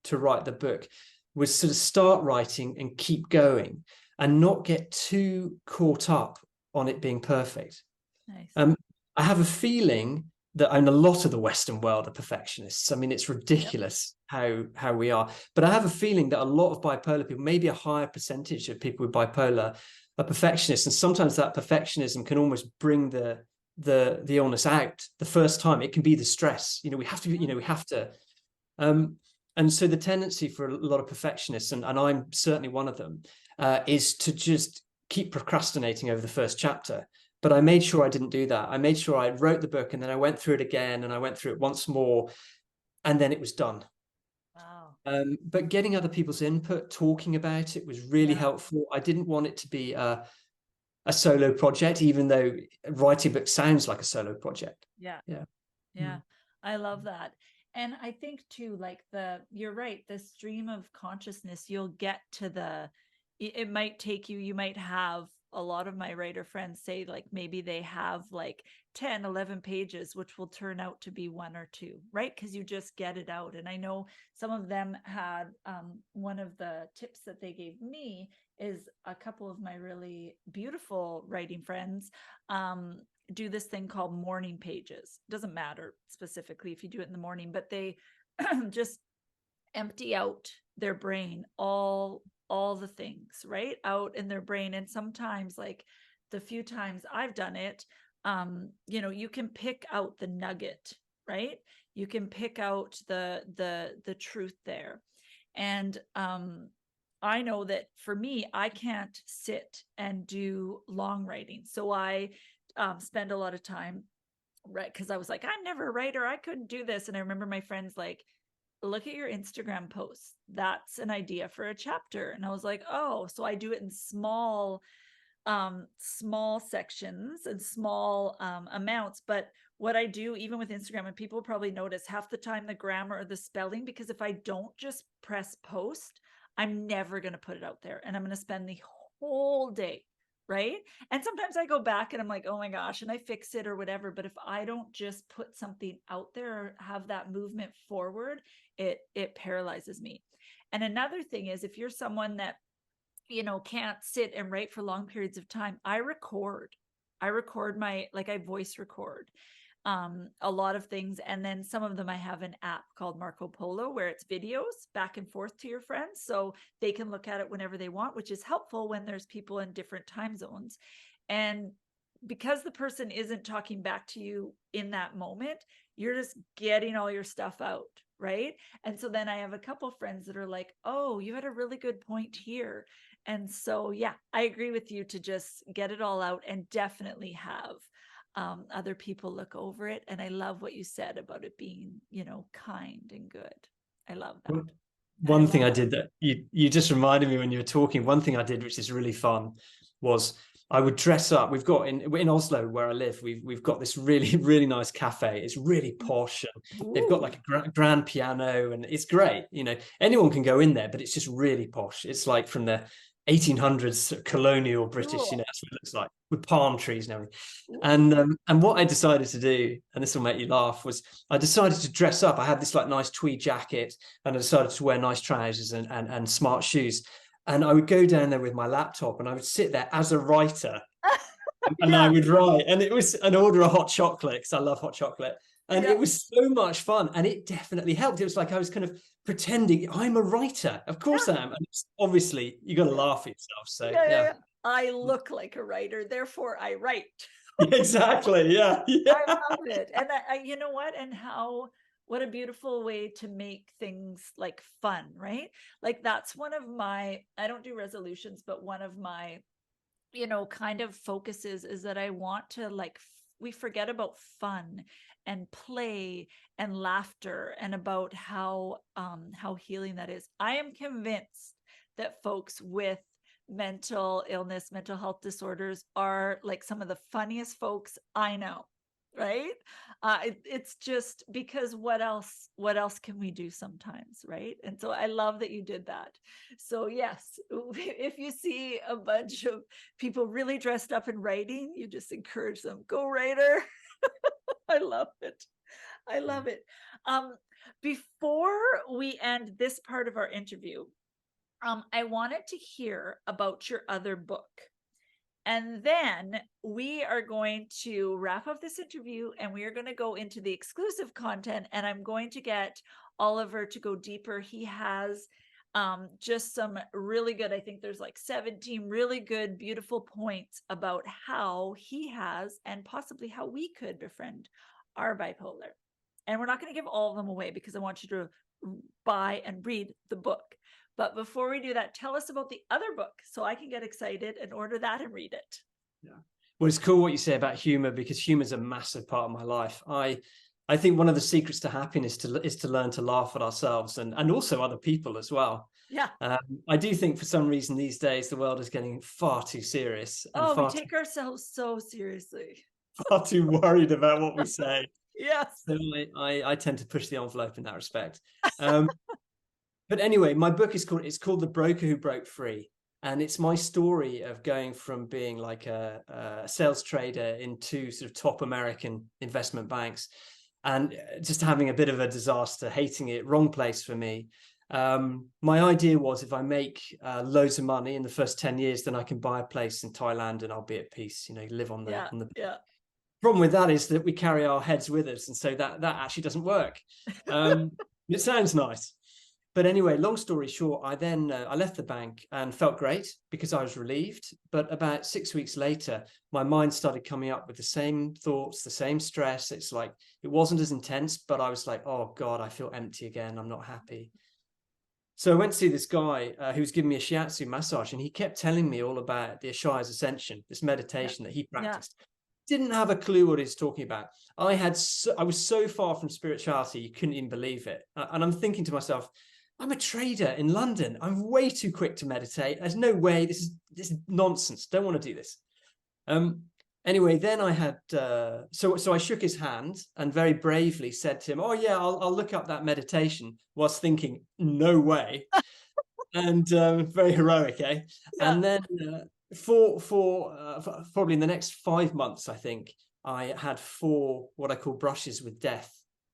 to write the book was sort of start writing and keep going and not get too caught up on it being perfect. Nice. I have a feeling that in a lot of the Western world are perfectionists. I mean, it's ridiculous how we are. But I have a feeling that a lot of bipolar people, maybe a higher percentage of people with bipolar, are perfectionists. And sometimes that perfectionism can almost bring the illness out the first time. It can be the stress. We have to. And so the tendency for a lot of perfectionists, and I'm certainly one of them, is to just keep procrastinating over the first chapter. But I made sure I didn't do that. I made sure I wrote the book, and then I went through it again, and I went through it once more, and then it was done. Wow. But getting other people's input, talking about it, was really helpful. I didn't want it to be a solo project, even though writing a book sounds like a solo project. Yeah. I love that. And I think too, like you're right, the stream of consciousness, you'll get to it might take you might have a lot of my writer friends say, like, maybe they have like 10, 11 pages, which will turn out to be 1 or 2, right? Because you just get it out. And I know some of them had, one of the tips that they gave me is a couple of my really beautiful writing friends do this thing called morning pages. Doesn't matter specifically if you do it in the morning, but they just empty out their brain, all the things right out in their brain. And sometimes, like the few times I've done it, you can pick out the nugget, right? You can pick out the truth there. And I know that for me, I can't sit and do long writing. So I spend a lot of time right, because I was like, I'm never a writer, I couldn't do this. And I remember my friends like, look at your Instagram posts, that's an idea for a chapter. And I was like, oh, so I do it in small sections and small amounts. But what I do, even with Instagram, and people probably notice half the time the grammar or the spelling, because if I don't just press post, I'm never going to put it out there, and I'm going to spend the whole day, right? And sometimes I go back and I'm like, oh my gosh, and I fix it or whatever. But if I don't just put something out there or have that movement forward, it paralyzes me. And another thing is, if you're someone that can't sit and write for long periods of time, I record my, like, I voice record a lot of things. And then some of them I have an app called Marco Polo, where it's videos back and forth to your friends, so they can look at it whenever they want, which is helpful when there's people in different time zones. And because the person isn't talking back to you in that moment, you're just getting all your stuff out, right? And so then I have a couple friends that are like, oh, you had a really good point here. And so, yeah, I agree with you to just get it all out, and definitely have other people look over it. And I love what you said about it being, kind and good. I love that. One thing I did that you just reminded me when you were talking, one thing I did, which is really fun, was I would dress up. We've got in Oslo, where I live, we've got this really, really nice cafe. It's really posh, and they've got like a grand piano, and it's great. Anyone can go in there, but it's just really posh. It's like from the 1800s colonial British, that's what it looks like, with palm trees and everything. And what I decided to do, and this will make you laugh, was I decided to dress up. I had this like nice tweed jacket, and I decided to wear nice trousers and smart shoes. And I would go down there with my laptop, and I would sit there as a writer, and I would write. And it was an order of hot chocolate, because I love hot chocolate. And it was so much fun, and it definitely helped. It was like I was kind of pretending I'm a writer. Of course I am. And obviously you got to laugh at yourself. So yeah. I look like a writer, therefore I write. Exactly. Yeah. I love it. And I you know what? And what a beautiful way to make things like fun, right? Like, that's one of my, I don't do resolutions, but one of my, kind of focuses is that I want to, like, we forget about fun and play and laughter, and about how healing that is. I am convinced that folks with mental illness, mental health disorders are like some of the funniest folks I know, right? It's just because what else can we do sometimes, right? And so I love that you did that. So yes, if you see a bunch of people really dressed up in writing, you just encourage them, go writer. I love it. I love it. Before we end this part of our interview, I wanted to hear about your other book. And then we are going to wrap up this interview, and we are going to go into the exclusive content, and I'm going to get Oliver to go deeper. He has just some really good, I think there's like 17 really good, beautiful points about how he has, and possibly how we could befriend our bipolar. And we're not going to give all of them away, because I want you to buy and read the book. But before we do that, tell us about the other book, so I can get excited and order that and read it. Yeah. Well, it's cool what you say about humor, because humor is a massive part of my life. I think one of the secrets to happiness is to learn to laugh at ourselves and also other people as well. Yeah. I do think for some reason these days the world is getting far too serious. And we take ourselves so seriously. Far too worried about what we say. Yes. So I tend to push the envelope in that respect. But anyway, my book is called The Broker Who Broke Free. And it's my story of going from being like a sales trader into sort of top American investment banks, and just having a bit of a disaster, hating it, wrong place for me. My idea was, if I make loads of money in the first 10 years, then I can buy a place in Thailand and I'll be at peace, live on the Problem with that is that we carry our heads with us. And so that actually doesn't work. It sounds nice. But anyway, long story short, I left the bank and felt great because I was relieved. But about 6 weeks later, my mind started coming up with the same thoughts, the same stress. It's like, it wasn't as intense, but I was like, oh God, I feel empty again. I'm not happy. So I went to see this guy who was giving me a shiatsu massage, and he kept telling me all about the Ashiras Ascension, this meditation that he practiced. didn't have a clue what he's talking about. I was so far from spirituality, you couldn't even believe it. And I'm thinking to myself, I'm a trader in London. I'm way too quick to meditate. There's no way. This is nonsense. Don't want to do this. Anyway, then I had so I shook his hand and very bravely said to him, "Oh yeah, I'll look up that meditation." Whilst thinking, "No way," and very heroic, eh? Yeah. And then for probably in the next 5 months, I think I had 4 what I call brushes with death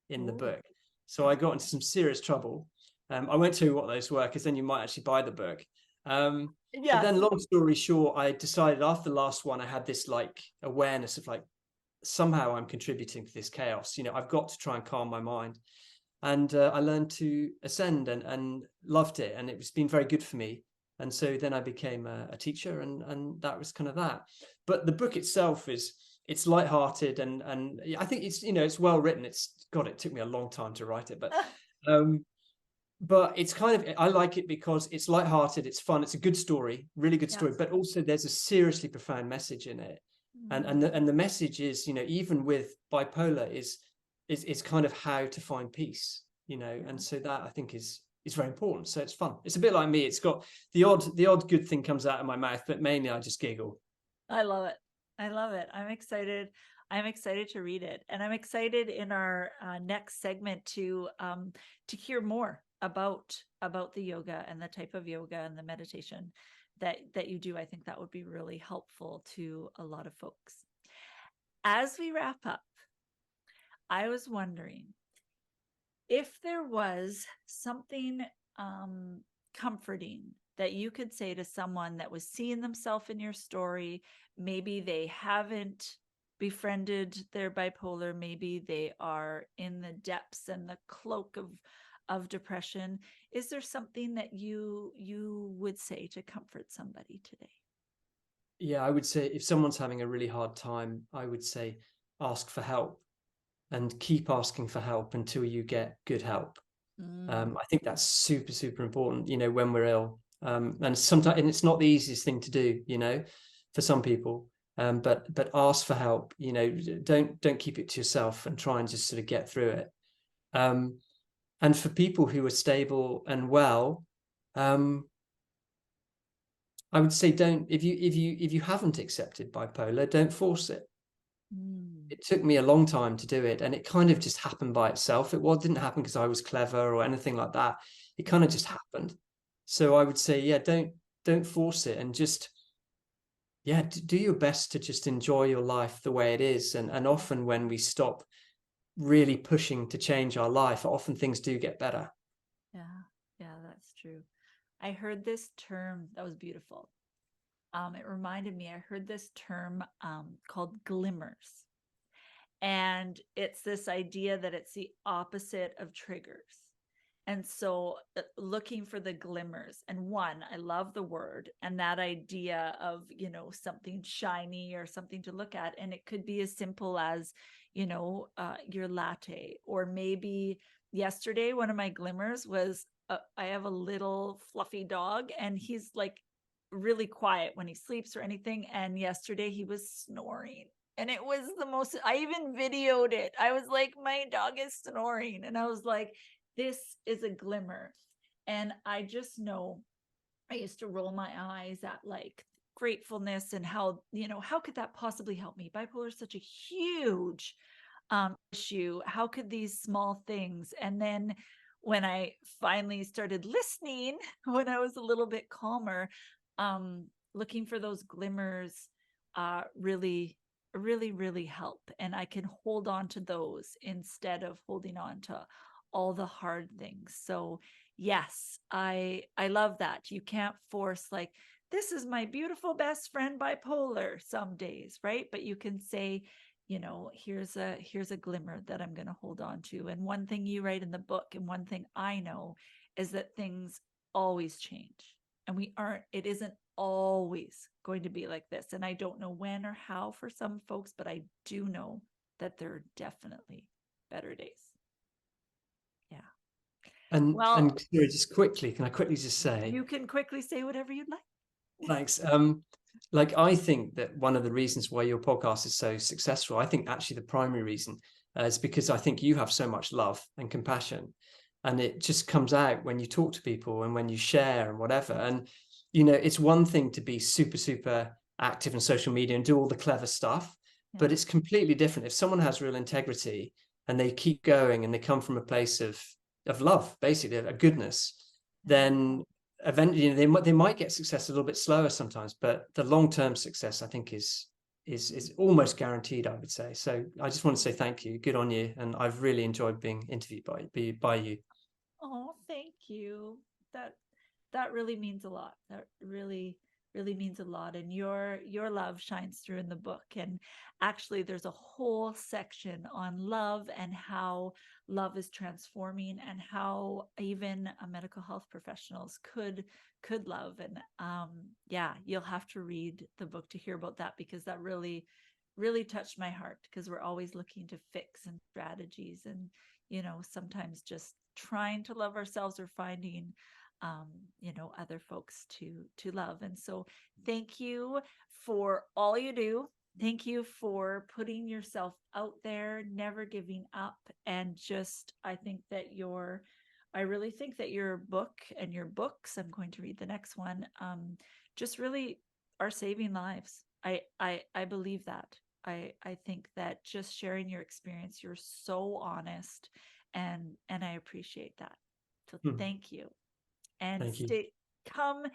in the book. So I got into some serious trouble. I won't tell you what those were because then you might actually buy the book. But then, long story short, I decided after the last one, I had this like awareness of like, somehow I'm contributing to this chaos. I've got to try and calm my mind. And I learned to ascend and loved it. And it's been very good for me. And so then I became a teacher, and that was kind of that. But the book itself it's lighthearted, and I think it's well written. It took me a long time to write it, but it's kind of, I like it because it's lighthearted, it's fun, it's a good story, really good story, but also there's a seriously profound message in it. And the message is, even with bipolar is kind of how to find peace, and so that I think is very important. So it's fun. It's a bit like me. It's got the odd good thing comes out of my mouth, but mainly I just giggle. I love it. I'm excited to read it, and I'm excited in our next segment to hear more about the yoga and the type of yoga and the meditation that you do. I think that would be really helpful to a lot of folks. As we wrap up, I was wondering if there was something comforting that you could say to someone that was seeing themselves in your story. Maybe they haven't befriended their bipolar. Maybe they are in the depths and the cloak of depression. Is there something that you would say to comfort somebody today? Yeah, I would say if someone's having a really hard time, I would say ask for help and keep asking for help until you get good help. I think that's super, super important, when we're ill. And sometimes, and it's not the easiest thing to do, for some people. But ask for help. Don't keep it to yourself and try and just sort of get through it. And for people who are stable and well, I would say if you haven't accepted bipolar, don't force it. It took me a long time to do it, and it kind of just happened by itself. It didn't happen because I was clever or anything like that. It kind of just happened. So I would say, yeah, don't force it, and just do your best to just enjoy your life the way it is. And often when we stop really pushing to change our life, often things do get better. Yeah, that's true. I heard this term that was beautiful. It reminded me, I heard this term called glimmers. And it's this idea that it's the opposite of triggers. And so looking for the glimmers. And one, I love the word and that idea of, something shiny or something to look at. And it could be as simple as, your latte. Or maybe yesterday, one of my glimmers was I have a little fluffy dog, and he's like really quiet when he sleeps or anything. And yesterday he was snoring. And it was the most, I even videoed it. I was like, my dog is snoring. And I was like, this is a glimmer. And I just know I used to roll my eyes at like gratefulness and how, how could that possibly help me? Bipolar is such a huge issue. How could these small things? And then when I finally started listening, when I was a little bit calmer, looking for those glimmers really help. And I can hold on to those instead of holding on to all the hard things. So yes, I love that. You can't force like, this is my beautiful best friend bipolar some days, right? But you can say, here's a glimmer that I'm going to hold on to. And one thing you write in the book, and one thing I know, is that things always change, and it isn't always going to be like this. And I don't know when or how for some folks, but I do know that there are definitely better days. Yeah. And sorry, just quickly, can I quickly just say? You can quickly say whatever you'd like. Thanks. like, I think that one of the reasons why your podcast is so successful, I think actually the primary reason is because I think you have so much love and compassion, and it just comes out when you talk to people and when you share and whatever. And, you know, it's one thing to be super, super active in social media and do all the clever stuff, but it's completely different if someone has real integrity and they keep going and they come from a place of love, basically, a goodness, then eventually, you know, they might get success a little bit slower sometimes, but the long-term success, I think, is almost guaranteed, I would say. So I just want to say thank you, good on you, and I've really enjoyed being interviewed by you. Oh, thank you. That really means a lot. That really means a lot. And your love shines through in the book. And actually, there's a whole section on love and how love is transforming, and how even medical health professionals could love. And yeah, you'll have to read the book to hear about that, because that really touched my heart, because we're always looking to fix and strategies, and you know, sometimes just trying to love ourselves or finding you know, other folks to love. And so thank you for all you do. Thank you for putting yourself out there, never giving up. And just, I really think that your book and your books, I'm going to read the next one, just really are saving lives. I believe that. I think that just sharing your experience, you're so honest, and I appreciate that. So thank you. And Thank you. come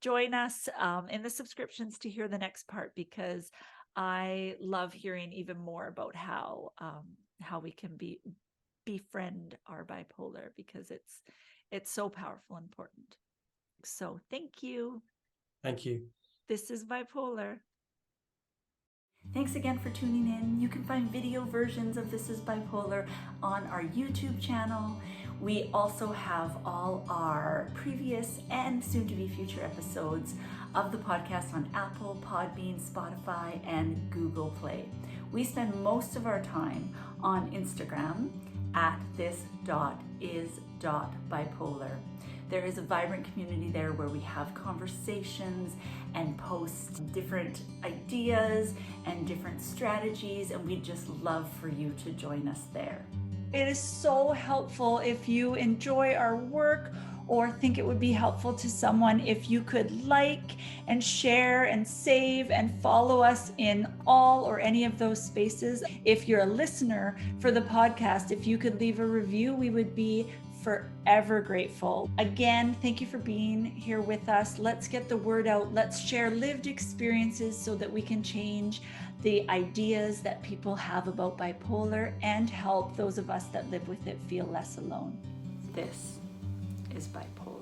join us in the subscriptions to hear the next part, because I love hearing even more about how we can befriend our bipolar, because it's so powerful and important. So thank you. Thank you. This is Bipolar. Thanks again for tuning in. You can find video versions of This is Bipolar on our YouTube channel. We also have all our previous and soon-to-be future episodes of the podcast on Apple, Podbean, Spotify, and Google Play. We spend most of our time on Instagram at this.is.bipolar. There is a vibrant community there where we have conversations and post different ideas and different strategies, and we'd just love for you to join us there. It is so helpful if you enjoy our work or think it would be helpful to someone if you could like and share and save and follow us in all or any of those spaces. If you're a listener for the podcast, if you could leave a review, we would be forever grateful. Again, thank you for being here with us. Let's get the word out. Let's share lived experiences so that we can change the ideas that people have about bipolar and help those of us that live with it feel less alone. This is Bipolar.